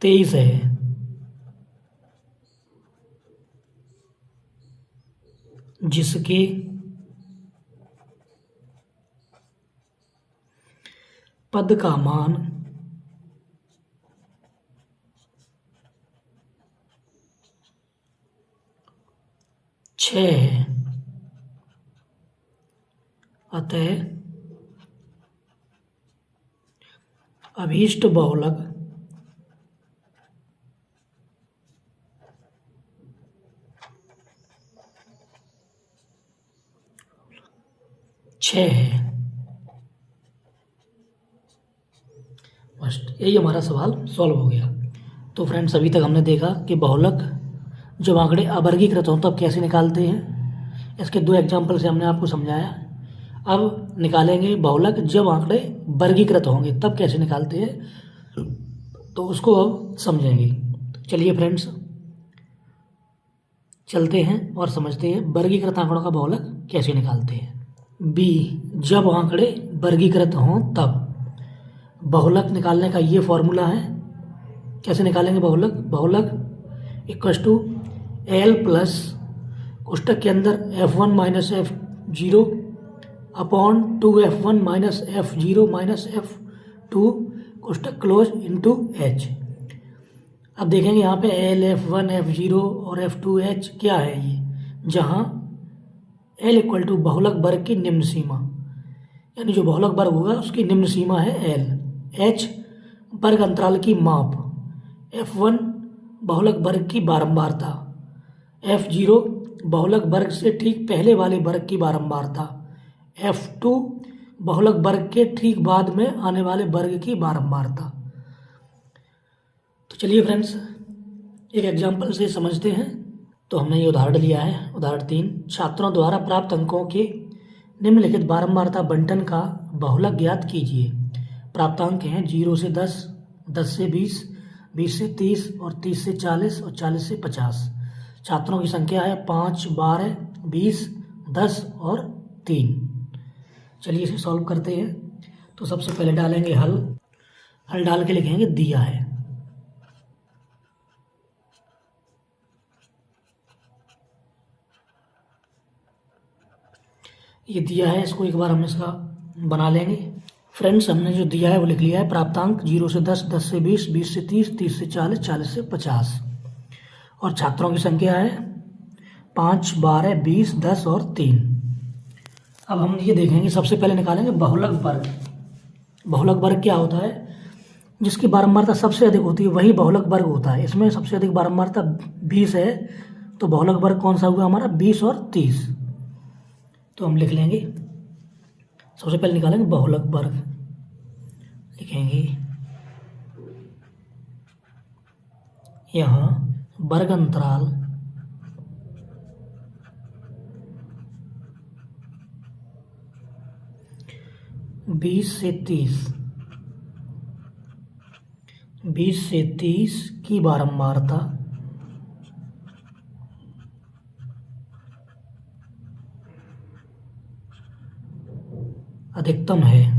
23 है जिसके पद का मान छः है, अतः अभीष्ट बहुलक छः है। फर्स्ट यही हमारा सवाल सॉल्व हो गया। तो फ्रेंड्स अभी तक हमने देखा कि बहुलक जब आंकड़े अवर्गीकृत हों तब कैसे निकालते हैं। इसके दो एग्जाम्पल से हमने आपको समझाया। अब निकालेंगे बहुलक जब आंकड़े वर्गीकृत होंगे तब कैसे निकालते हैं, तो उसको अब समझेंगे। चलिए फ्रेंड्स चलते हैं और समझते हैं वर्गीकृत आंकड़ों का बहुलक कैसे निकालते हैं। बी, जब आंकड़े वर्गीकृत हों तब बहुलक निकालने का ये फॉर्मूला है। कैसे निकालेंगे बहुलक? बहुलक इक्वल्स टू एल प्लस कोष्टक के अंदर F1 minus F0 upon 2F1 minus F0 minus F2 कोष्टक क्लोज इंटू H। अब देखेंगे यहाँ पे L, F1, F0 और F2 H क्या है ये, जहाँ L इक्वल टू बहुलक वर्ग की निम्न सीमा, यानी जो बहुलक वर्ग होगा उसकी निम्न सीमा है L। H वर्ग अंतराल की माप, F1 बहुलक वर्ग की बारंबारता, F0 बहुलक वर्ग से ठीक पहले वाले वर्ग की बारंबारता, F2 बहुलक वर्ग के ठीक बाद में आने वाले वर्ग की बारंबारता। तो चलिए फ्रेंड्स एक एग्जाम्पल से समझते हैं। तो हमने ये उदाहरण लिया है, उदाहरण 3, छात्रों द्वारा प्राप्त अंकों के निम्नलिखित बारंबारता बंटन का बहुलक ज्ञात कीजिए। प्राप्तांक हैं 0 से 10, 10 से 20, 20 से 30 और 30 से 40 और 40 से 50। छात्रों की संख्या है 5, 12, 20, 10 और 3। चलिए इसे सॉल्व करते हैं। तो सबसे पहले डालेंगे हल डाल के लिखेंगे दिया है। ये दिया है, इसको एक बार हम इसका बना लेंगे। फ्रेंड्स हमने जो दिया है वो लिख लिया है। प्राप्तांक 0 से 10, 10 से 20, 20 से 30, 30 से 40, 40 से 50 और छात्रों की संख्या है 5, 12, 20, 10 और 3। अब हम ये देखेंगे, सबसे पहले निकालेंगे बहुलक वर्ग। बहुलक वर्ग क्या होता है? जिसकी बारंबारता सबसे अधिक होती है वही बहुलक वर्ग होता है। इसमें सबसे अधिक बारंबारता 20 है, तो बहुलक वर्ग कौन सा हुआ हमारा? 20 और 30। तो हम लिख लेंगे, सबसे पहले निकालेंगे बहुलक वर्ग, लिखेंगे यहाँ वर्ग अंतराल 20 से 30, 20 से 30 की बारंबारता अधिकतम है।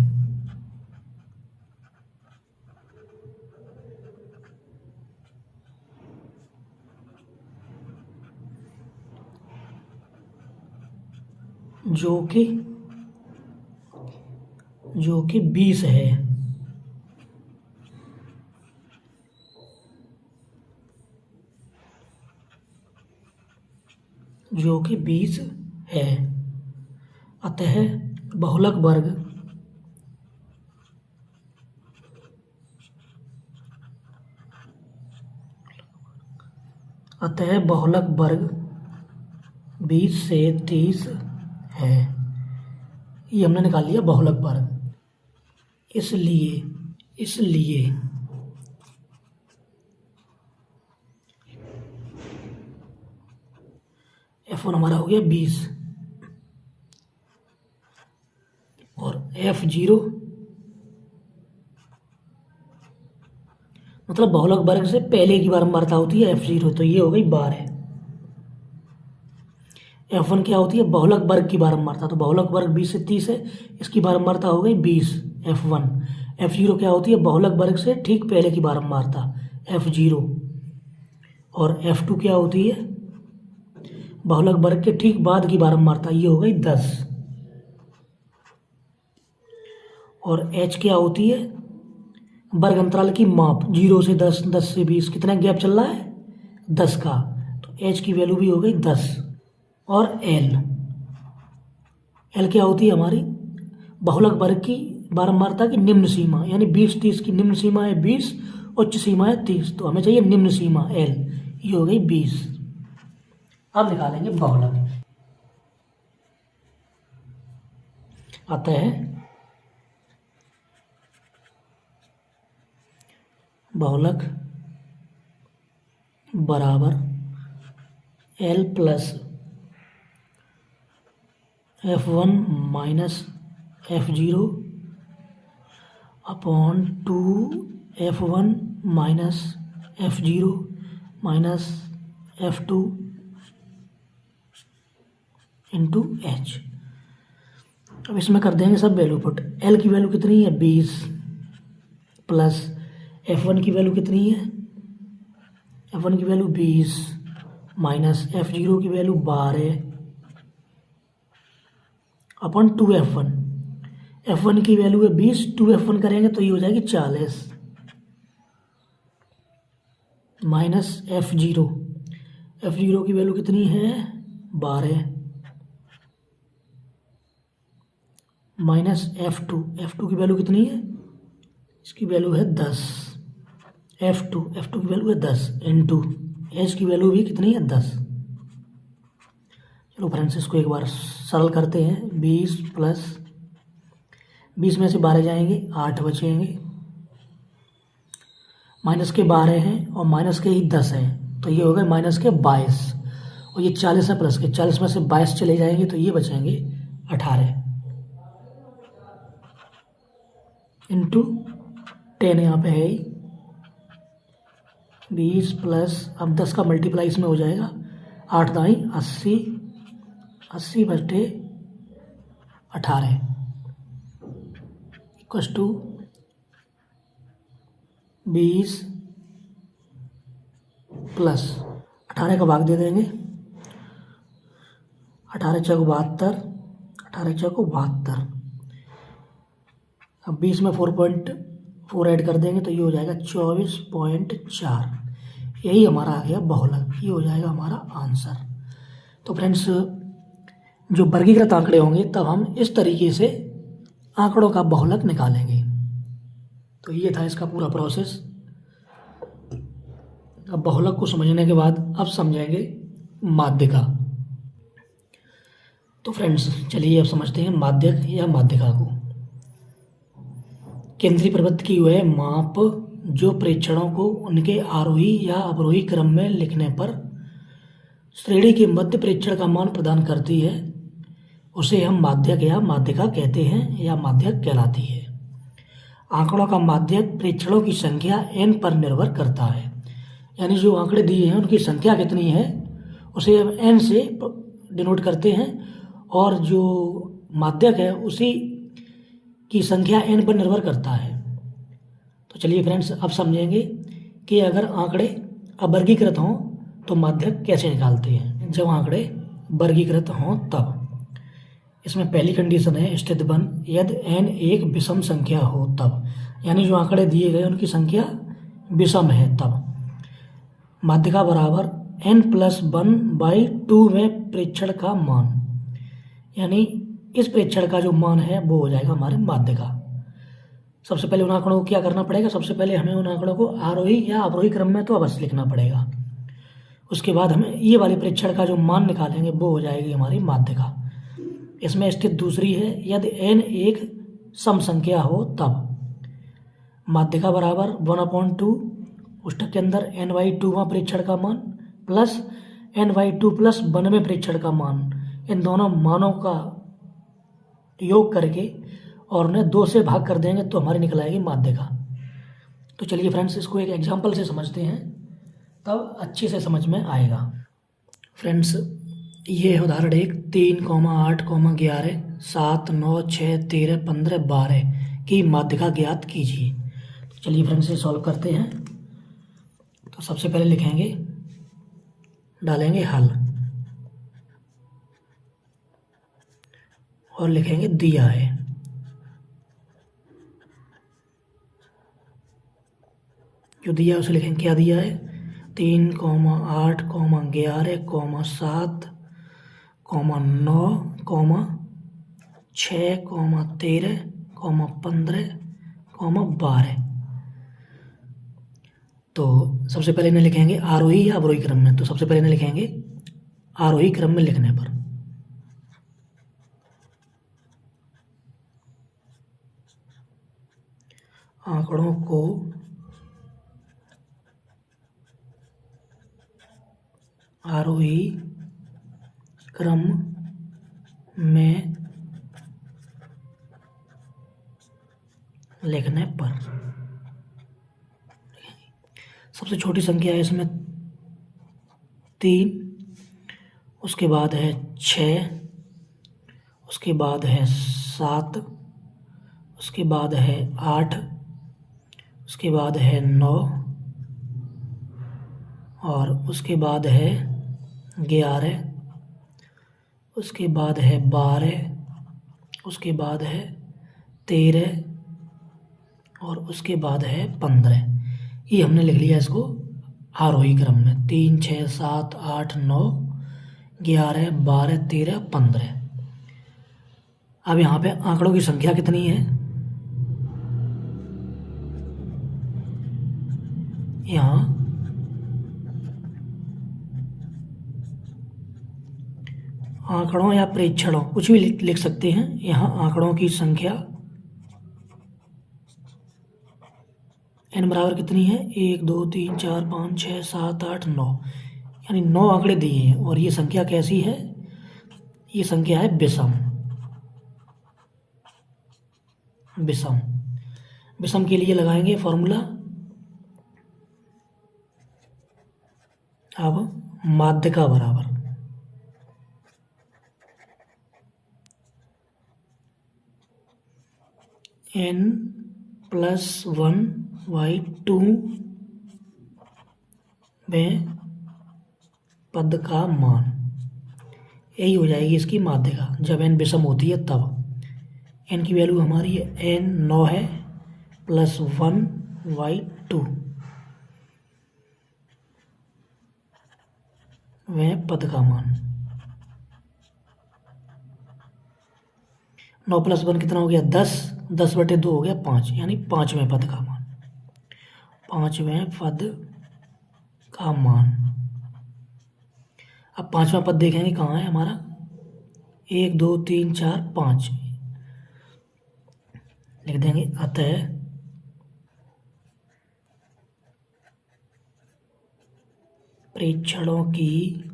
जो कि 20 है। जो कि 20 है, अतः बहुलक वर्ग अतः बहुलक वर्ग 20 से 30 है। ये हमने निकाल लिया बहुलक वर्ग। इसलिए F1 हमारा हो गया 20 और F0 मतलब बहुलक वर्ग से पहले की बारंबारता होती है F0, तो ये हो गई 12। F1 क्या होती है? बहुलक वर्ग की बारंबारता, तो बहुलक वर्ग 20 से 30 है, इसकी बारंबारता हो गई 20 F1। F0 क्या होती है? बहुलक वर्ग से ठीक पहले की बारंबारता F0। और F2 क्या होती है? बहुलक वर्ग के ठीक बाद की बारंबारता ये हो गई 10। और h क्या होती है, वर्ग अंतराल की माप, 0 से 10, 10 से 20, कितना गैप चल रहा है, 10 का, तो h की वैल्यू भी हो गई 10। और l क्या होती है हमारी, बहुलक वर्ग की बारंबारता की निम्न सीमा, यानी 20, 30 की निम्न सीमा है 20, उच्च सीमा है 30, तो हमें चाहिए निम्न सीमा l, ये हो गई 20। अब निकालेंगे बहुलक। आता है बहुलक बराबर l plus f1 minus f0 upon 2 f1 minus f0 minus f2 into h। अब इसमें कर देंगे सब वैल्यू पुट। l की वैल्यू कितनी है 20 प्लस f1 की वैल्यू कितनी है, f1 की वैल्यू 20 माइनस f0 की वैल्यू 12 अपन 2f1, f1 की वैल्यू है 20, 2f1 करेंगे तो ये हो जाएगी 40 माइनस f0, f0 की वैल्यू कितनी है 12 माइनस f2 की वैल्यू कितनी है, इसकी वैल्यू है 10, f2 की वैल्यू है 10 इंटू h की वैल्यू भी कितनी है 10। चलो फ्रेंड्स इसको एक बार सरल करते हैं। 20 प्लस 20 में से 12 जाएंगे, 8 बचेंगे, माइनस के 12 हैं और माइनस के ही 10 हैं, तो ये हो गए माइनस के 22, और ये 40 है प्लस के, 40 में से 22 चले जाएंगे तो ये बचेंगे 18 इंटू 10 यहाँ पे है 20 प्लस, अब 10 का मल्टीप्लाई इसमें हो जाएगा, 8 दाई 80, 80 बटे 18 इक्वस टू 20 प्लस 18 का भाग दे देंगे, 18 चौक 72, 18 चौक 72, अब 20 में 4.4 ऐड कर देंगे तो ये हो जाएगा 24.4। यही हमारा आ गया बहुलक, ये हो जाएगा हमारा आंसर। तो फ्रेंड्स जो वर्गीकृत आंकड़े होंगे तब हम इस तरीके से आंकड़ों का बहुलक निकालेंगे। तो ये था इसका पूरा प्रोसेस। अब बहुलक को समझने के बाद अब समझेंगे माध्यिका। तो फ्रेंड्स चलिए अब समझते हैं माध्यक या माध्यिका को। केंद्रीय प्रवृत्त की वह माप जो प्रेक्षणों को उनके आरोही या अवरोही क्रम में लिखने पर श्रेणी के मध्य प्रेक्षण का मान प्रदान करती है, उसे हम माध्यक या माध्यिका कहते हैं या माध्यक कहलाती है। आंकड़ों का माध्यक प्रेक्षणों की संख्या n पर निर्भर करता है, यानी जो आंकड़े दिए हैं उनकी संख्या कितनी है उसे हम n से डिनोट करते हैं, और जो माध्यक है उसी की संख्या n पर निर्भर करता है। तो चलिए फ्रेंड्स अब समझेंगे कि अगर आंकड़े अवर्गीकृत हों तो माध्यक कैसे निकालते हैं। जब आंकड़े वर्गीकृत हों तब इसमें पहली कंडीशन है स्थित वन, यदि n एक विषम संख्या हो तब, यानी जो आंकड़े दिए गए उनकी संख्या विषम है तब। माध्यिका बराबर n+1/2 में प्रेक्षण का मान, यानी इस प्रेक्षण का जो मान है वो हो जाएगा हमारे माध्यिका। सबसे पहले उन आंकड़ों को क्या करना पड़ेगा, सबसे पहले हमें उन आंकड़ों को आरोही या अवरोही क्रम में तो अवश्य लिखना पड़ेगा। उसके बाद हमें ये वाले प्रेक्षण का जो मान निकालेंगे वो हो जाएगी हमारी माध्यिका। इसमें स्थित दूसरी है यदि n एक सम संख्या हो तब। माध्यिका बराबर 1/2 पुस्तक के अंदर n/2वां प्रेक्षण का मान प्लस n/2 प्लस 1वें प्रेक्षण का मान, इन दोनों मानों का योग करके और उन्हें 2 से भाग कर देंगे तो हमारी निकल आएगी माध्यिका। तो चलिए फ्रेंड्स इसको एक एग्जांपल से समझते हैं, तब अच्छे से समझ में आएगा। फ्रेंड्स ये है उदाहरण 1, 3, 8, 11, 7, 9, 6, 13, 15, 12 की माध्यिका ज्ञात कीजिए। तो चलिए फ्रेंड्स ये सॉल्व करते हैं। तो सबसे पहले लिखेंगे, डालेंगे हल। और लिखेंगे दिया है। जो दिया है उसे लिखेंगे क्या दिया है, 3, 8, 11, 7, 9, 6, 13, 15, 12। तो सबसे पहले इन्हें लिखेंगे आरोही या अवरोही क्रम में। तो सबसे पहले इन्हें लिखेंगे आरोही क्रम में लिखने पर। आंकड़ों को आरोही क्रम में लिखने पर। सबसे छोटी संख्या है इसमें 3, उसके बाद है 6, उसके बाद है 7, उसके बाद है 8, उसके बाद है 9 और उसके बाद है 11, उसके बाद है 12, उसके बाद है 13 और उसके बाद है 15। ये हमने लिख लिया इसको आरोही क्रम में, 3, 6, 7, 8, 9, 11, 12, 13, 15। अब यहाँ पे आंकड़ों की संख्या कितनी है, यहाँ आंकड़ों या प्रेक्षणों कुछ भी लिख सकते हैं। यहाँ आंकड़ों की संख्या n बराबर कितनी है, 1, 2, 3, 4, 5, 6, 7, 8, 9, यानी 9 आंकड़े दिए हैं। और ये संख्या कैसी है, ये संख्या है विषम। विषम विषम के लिए लगाएंगे फॉर्मूला। अब माध्यिका बराबर n+1/2 में पद का मान, यही हो जाएगी इसकी माध्यिका जब n विषम होती है तब। n की वैल्यू हमारी है n 9 है +1/2 में पद का मान। 9 + 1 कितना हो गया, 10, 10/2 हो गया 5, यानी 5वें पद का मान। 5वें पद का मान। अब 5वां पद देखेंगे कहाँ है हमारा, 1, 2, 3, 4, 5 लिख देंगे। अतः प्रेक्षणों की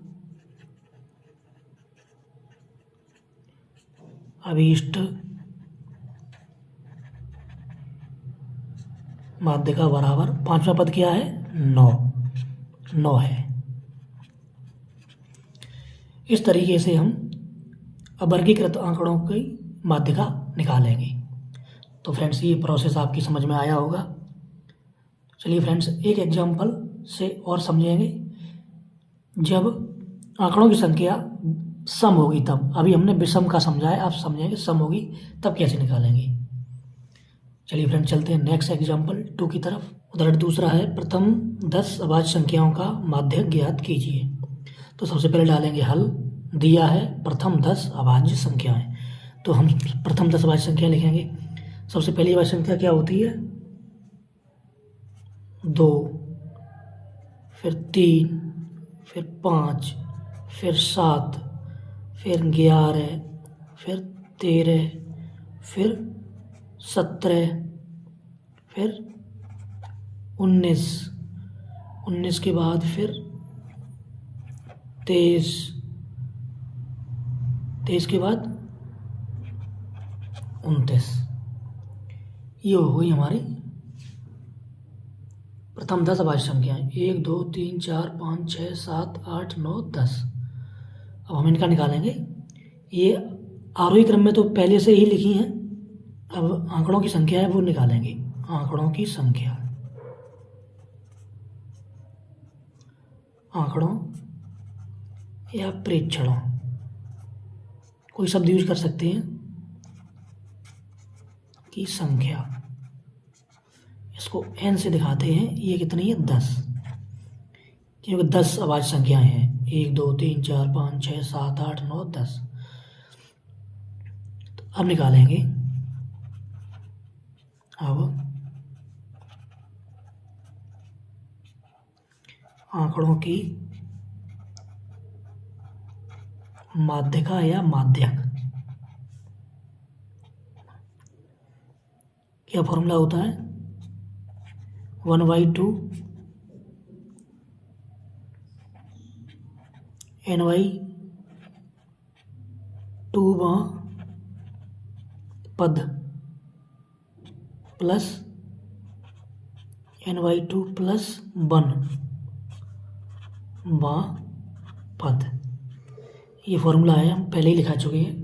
अभीष्ट माध्यिका बराबर 5वां पद क्या है, 9 है। इस तरीके से हम अवर्गीकृत आंकड़ों की माध्यिका निकालेंगे। तो फ्रेंड्स ये प्रोसेस आपकी समझ में आया होगा। चलिए फ्रेंड्स एक एग्जांपल से और समझेंगे। जब आंकड़ों की संख्या सम होगी तब, अभी हमने विषम का समझा है, आप समझेंगे सम होगी तब कैसे निकालेंगे। चलिए फ्रेंड्स चलते हैं नेक्स्ट एग्जांपल 2 की तरफ। उदाहरण दूसरा है, प्रथम 10 अभाज्य संख्याओं का माध्यक ज्ञात कीजिए। तो सबसे पहले डालेंगे हल। दिया है प्रथम 10 अभाज्य संख्याएं, तो हम प्रथम 10 अभाज्य संख्या लिखेंगे। सबसे पहली अभाज्य संख्या क्या होती है, 2, फिर 3, फिर 5, फिर 7, फिर 11, फिर 13, फिर 17, फिर 19, 19 के बाद फिर 23, 23 के बाद 29। ये हो गई हमारी प्रथम 10 अभाज्य संख्याएं, 1, 2, 3, 4, 5, 6, 7, 8, 9, 10। अब हम इनका निकालेंगे। ये आरोही क्रम में तो पहले से ही लिखी हैं, अब आंकड़ों की संख्या है वो निकालेंगे। आंकड़ों की संख्या, आंकड़ों या प्रेक्षणों, कोई शब्द यूज कर सकते हैं। की संख्या, इसको n से दिखाते हैं। ये कितनी है? 10, क्योंकि 10 अभाज्य संख्याएं हैं। 1 2 3 4 5 6 7 8 9 10। तो अब निकालेंगे। अब आंकड़ों की माध्यिका या माध्यक, क्या फॉर्मूला होता है? 1/2 n/2 पद प्लस n/2 प्लस 1 पद। ये फॉर्मूला है, हम पहले ही लिखा चुके हैं।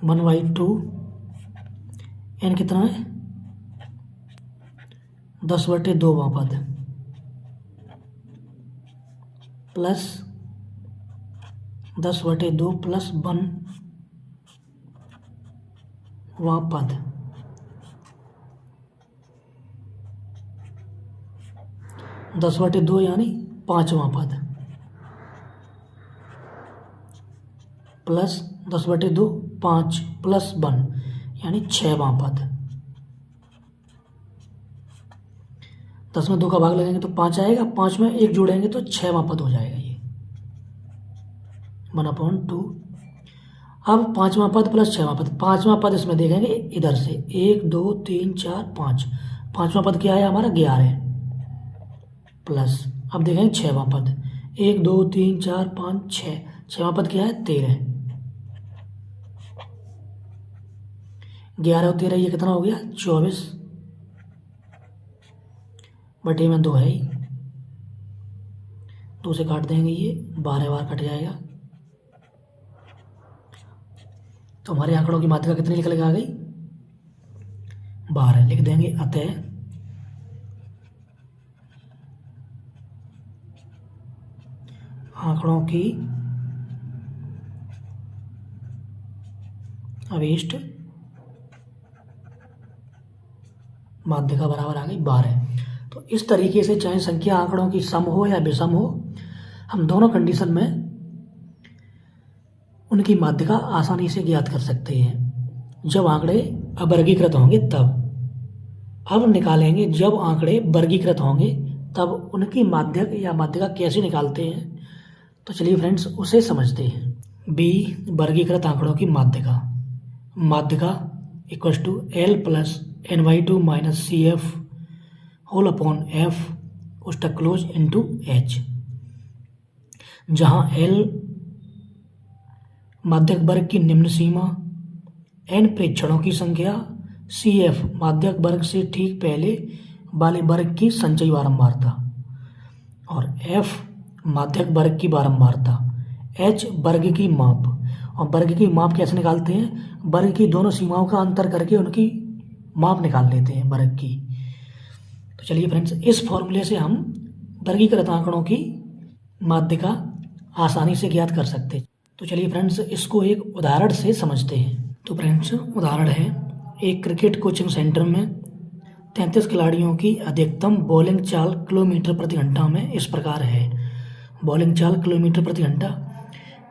1/2 n कितना है? 10/2 पद प्लस 10/2 प्लस 1 पद। 10/2 यानी 5वां पद प्लस 10/2 5 प्लस 1 यानी 6वां पद। 10 में 2 का भाग लगेंगे तो 5 आएगा, 5 में 1 जोड़ेंगे तो 6वां पद हो जाएगा ये 1/2। अब 5वां पद प्लस 6वां पद, 5वां पद इसमें देखेंगे इधर से 1 2 3 4 5, 5वां पद क्या है हमारा? 11 प्लस, अब देखेंगे 6वां पद 1 2 3 4 5 6, 6वां पद क्या है? 13। 11 और 13 ये कितना हो गया? 24 बटे में 2 है ही, 2 से काट देंगे, ये 12 बार कट जाएगा। तो हमारे आंकड़ों की मात्रा कितनी निकल के आ गई? 12 लिख देंगे। अतः आंकड़ों की अभीष्ट माध्यिका बराबर आ गई 12। तो इस तरीके से चाहे संख्या आंकड़ों की सम हो या विषम हो, हम दोनों कंडीशन में उनकी माध्यिका आसानी से ज्ञात कर सकते हैं। जब आंकड़े अवर्गीकृत होंगे तब। अब निकालेंगे जब आंकड़े वर्गीकृत होंगे तब उनकी माध्यक या माध्यिका कैसे निकालते हैं। तो चलिए फ्रेंड्स उसे समझते हैं। बी, वर्गीकृत आंकड़ों की माध्यिका। माध्यिका equals to L plus n/2 minus CF whole upon F कोष्ठक क्लोज इंटू H, जहाँ L माध्यक वर्ग की निम्न सीमा, n प्रेक्षणों की संख्या, CF माध्यक वर्ग से ठीक पहले वाले वर्ग की संचयी बारंबारता और F माध्यक वर्ग की बारंबारता, H वर्ग की माप। और वर्ग की माप कैसे निकालते हैं? वर्ग की दोनों सीमाओं का अंतर करके उनकी माप निकाल लेते हैं वर्ग की। तो चलिए फ्रेंड्स इस फॉर्मूले से हम वर्गीकृत आंकड़ों की माध्यिका आसानी से ज्ञात कर सकते हैं। तो चलिए फ्रेंड्स इसको एक उदाहरण से समझते हैं। तो फ्रेंड्स उदाहरण है, एक क्रिकेट कोचिंग सेंटर में 33 खिलाड़ियों की अधिकतम बॉलिंग चाल किलोमीटर प्रति घंटा में इस प्रकार है। बॉलिंग चाल किलोमीटर प्रति घंटा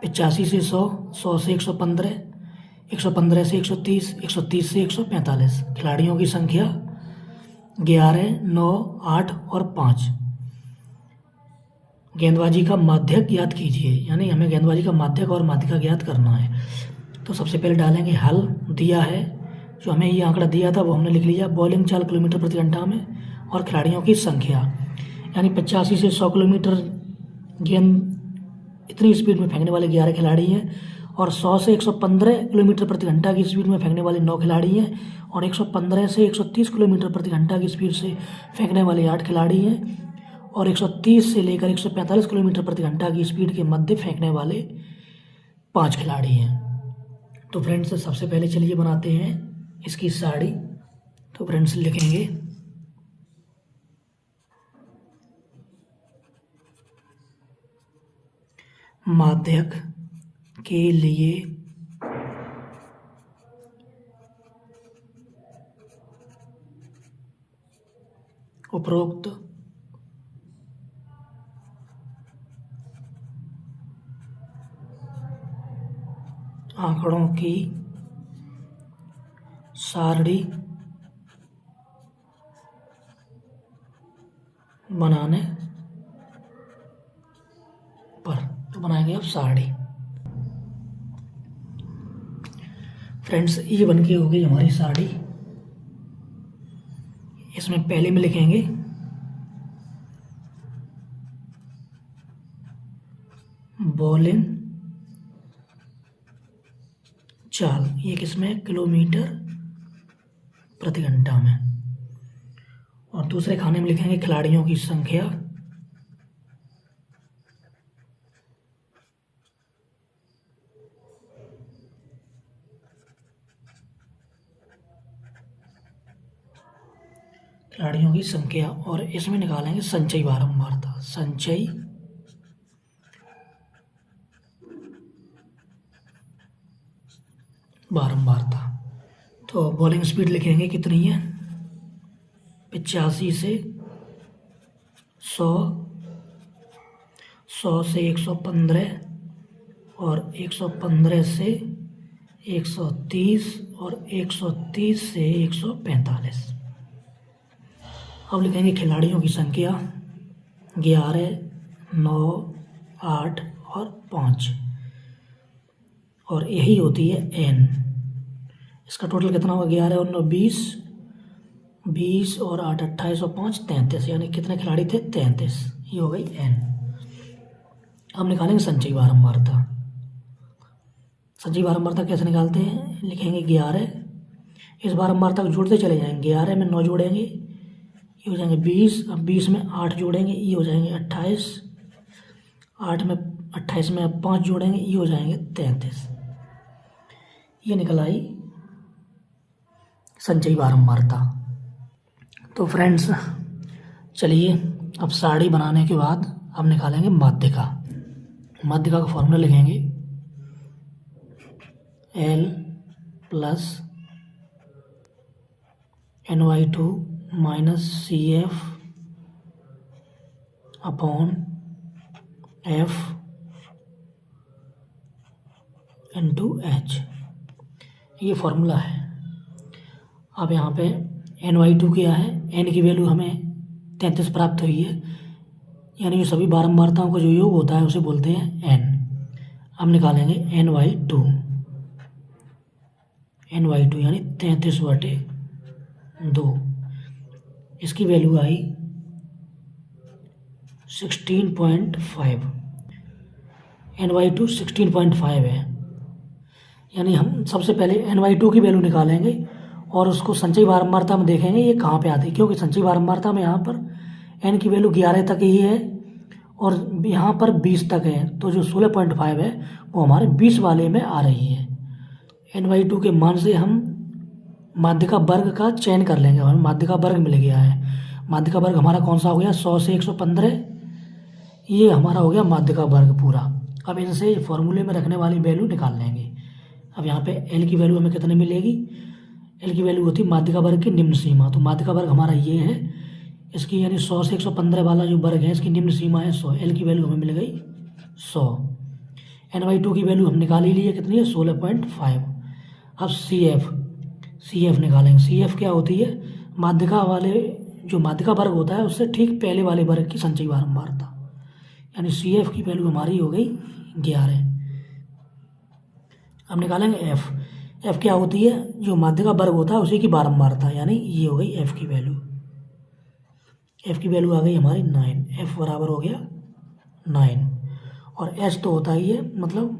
85 से 100, 100 से 115, 115 से 130, 130 से 145। खिलाड़ियों की संख्या 11, 9, 8 और 5। गेंदबाजी का माध्यक ज्ञात कीजिए, यानी हमें गेंदबाजी का माध्यक और माध्यिका ज्ञात करना है। तो सबसे पहले डालेंगे हल, दिया है जो हमें ये आंकड़ा दिया था वो हमने लिख लिया। बॉलिंग चाल किलोमीटर प्रति घंटा में और खिलाड़ियों की संख्या, यानी 85 से 100 किलोमीटर गेंद इतनी स्पीड में फेंकने वाले 11 खिलाड़ी हैं और 100 से 115 किलोमीटर प्रति घंटा की स्पीड में फेंकने वाले 9 खिलाड़ी हैं और 115 से 130 किलोमीटर प्रति घंटा की स्पीड से फेंकने वाले 8 खिलाड़ी हैं और 130 से लेकर 145 किलोमीटर प्रति घंटा की स्पीड के मध्य फेंकने वाले 5 खिलाड़ी हैं। तो फ्रेंड्स सबसे पहले चलिए बनाते हैं इसकी साड़ी। तो फ्रेंड्स लिखेंगे माध्यक के लिए उपरोक्त आंकड़ों की सारणी बनाने पर, तो बनाएंगे अब सारणी। फ्रेंड्स, ये बन के हो गई हमारी सारणी। इसमें पहले में लिखेंगे बॉलिंग चाल, ये किसमें, किलोमीटर प्रति घंटा में। और दूसरे खाने में लिखेंगे खिलाड़ियों की संख्या और इसमें निकालेंगे संचयी बारंबारता। संचयी बारंबारता, तो बॉलिंग स्पीड लिखेंगे कितनी है, 85 से 100, 100 से 115 और 115 से 130 और 130 से 145। अब लिखेंगे खिलाड़ियों की संख्या 11, 9, 8 और 5, और यही होती है n। इसका टोटल कितना होगा, 11 और 9 20, 20 और 8 28 और 5 33, यानी कितने खिलाड़ी थे, 33। ये हो गई n। अब निकालेंगे संचयी बारंबारता। संचयी बारंबारता कैसे निकालते हैं, लिखेंगे 11, इस बारंबारता को जोड़ते चले जाएंगे, 11 में 9 जोड़ेंगे, ये हो जाएंगे 20, अब 20 में 8 जोड़ेंगे, ये हो जाएंगे 28, 28 में अब 5 जोड़ेंगे, ये हो जाएंगे 33। ये निकल आई संचयी बारंबारता। तो फ्रेंड्स, चलिए अब सारणी बनाने के बाद अब निकालेंगे माध्यिका। माध्यिका का फॉर्मूला लिखेंगे L plus NY2 minus CF upon F into H, ये फॉर्मूला है। अब यहाँ पे NY2 क्या है, N की वैल्यू हमें 33 प्राप्त हुई है, यानी जो सभी बारंबारताओं का जो योग होता है उसे बोलते हैं N। अब निकालेंगे NY2 यानी 33/2, इसकी वैल्यू आई 16.5। NY2 16.5 है, यानी हम सबसे पहले NY2 की वैल्यू निकालेंगे और उसको संचयी बारंबारता में देखेंगे ये कहाँ पे आती है, क्योंकि संचयी बारंबारता में यहाँ पर N की वैल्यू 11 तक ही है और यहाँ पर 20 तक है, तो जो 16.5 है वो हमारे 20 वाले में आ रही है। NY2 के मान से हम माध्यिका वर्ग का चयन कर लेंगे, हमें माध्यिका वर्ग मिल गया है। माध्यिका वर्ग हमारा कौन सा हो गया, 100 से 115, ये हमारा हो गया माध्यिका वर्ग पूरा। अब इनसे फॉर्मूले में रखने वाली वैल्यू निकाल लेंगे। अब यहाँ पे L की वैल्यू हमें कितनी मिलेगी, L की वैल्यू होती है माध्यिका वर्ग की निम्न सीमा, तो माध्यिका वर्ग हमारा ये है, इसकी यानी 100 से 115 वाला जो वर्ग है इसकी निम्न सीमा है 100, L की वैल्यू हमें मिल गई 100। NY2 की वैल्यू हम निकाल ही लिए, कितनी है 16.5। अब CF निकालेंगे। CF क्या होती है, माध्यिका वाले जो माध्यिका वर्ग होता है उससे ठीक पहले वाले वर्ग की संचयी बारंबारता, यानी CF की वैल्यू हमारी हो गई 11। अब निकालेंगे F क्या होती है, जो माध्यिका वर्ग होता है उसी की बारंबारता, यानी ये हो गई F की वैल्यू। F की वैल्यू आ गई हमारी 9, F बराबर हो गया 9। और H तो होता ही है, मतलब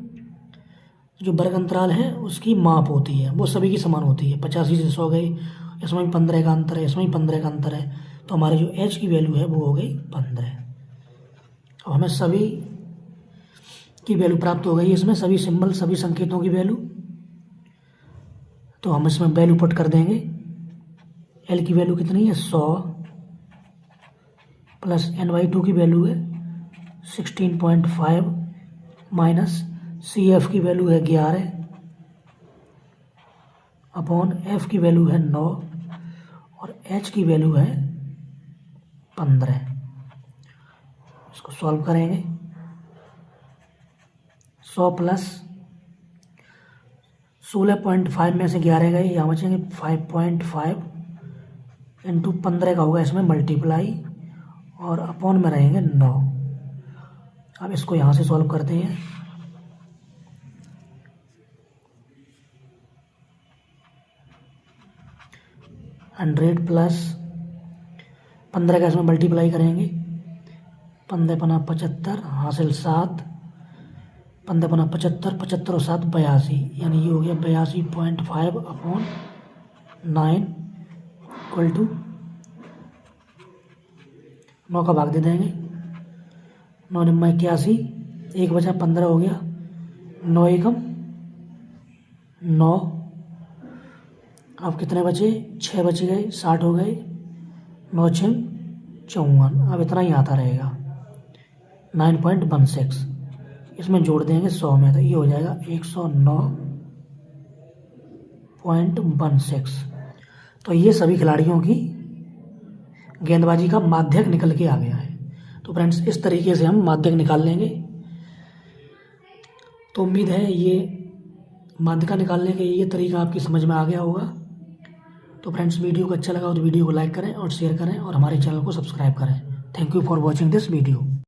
जो वर्ग अंतराल है उसकी माप होती है, वो सभी की समान होती है। 85 से 100 गई, इसमें भी 15 का अंतर है, इसमें भी 15 का अंतर है, तो हमारी जो H की वैल्यू है वो हो गई 15। अब हमें सभी की वैल्यू प्राप्त हो गई, इसमें सभी सिंबल, सभी संकेतों की वैल्यू, तो हम इसमें वैल्यू पुट कर देंगे। L की वैल्यू कितनी है 100 प्लस NY2 की वैल्यू है 16.5 माइनस CF की वैल्यू है 11 अपॉन F की वैल्यू है 9 और H की वैल्यू है 15। इसको सॉल्व करेंगे। 100 प्लस 16.5 में से 11 गए, यहाँ बचेंगे 5.5 इंटू 15 का होगा इसमें मल्टीप्लाई, और अपॉन में रहेंगे 9। अब इसको यहाँ से सॉल्व करते हैं। हंड्रेड प्लस 15 का इसमें मल्टीप्लाई करेंगे, 15 पना 75 हासिल 7, 15 पना 75, 75 और 7 82, यानी ये हो गया 82.5 अपॉन 9 इक्वल टू 9 का भाग दे देंगे। 9 निम्मा 81, 1 बचा 15 हो गया, 9 एकम 9। अब कितने बचे? 6 बच गए, 60 हो गए, 9 6 54। अब इतना ही आता रहेगा 9.16। इसमें जोड़ देंगे 100 में, तो ये हो जाएगा 109.16। तो ये सभी खिलाड़ियों की गेंदबाजी का माध्यक निकल के आ गया है। तो फ्रेंड्स इस तरीके से हम माध्यक निकाल लेंगे। तो उम्मीद है ये माध्यक निकालने का ये तरीका आपकी समझ में आ गया होगा। तो फ्रेंड्स वीडियो को अच्छा लगा तो वीडियो को लाइक करें और शेयर करें और हमारे चैनल को सब्सक्राइब करें। Thank you for watching this video.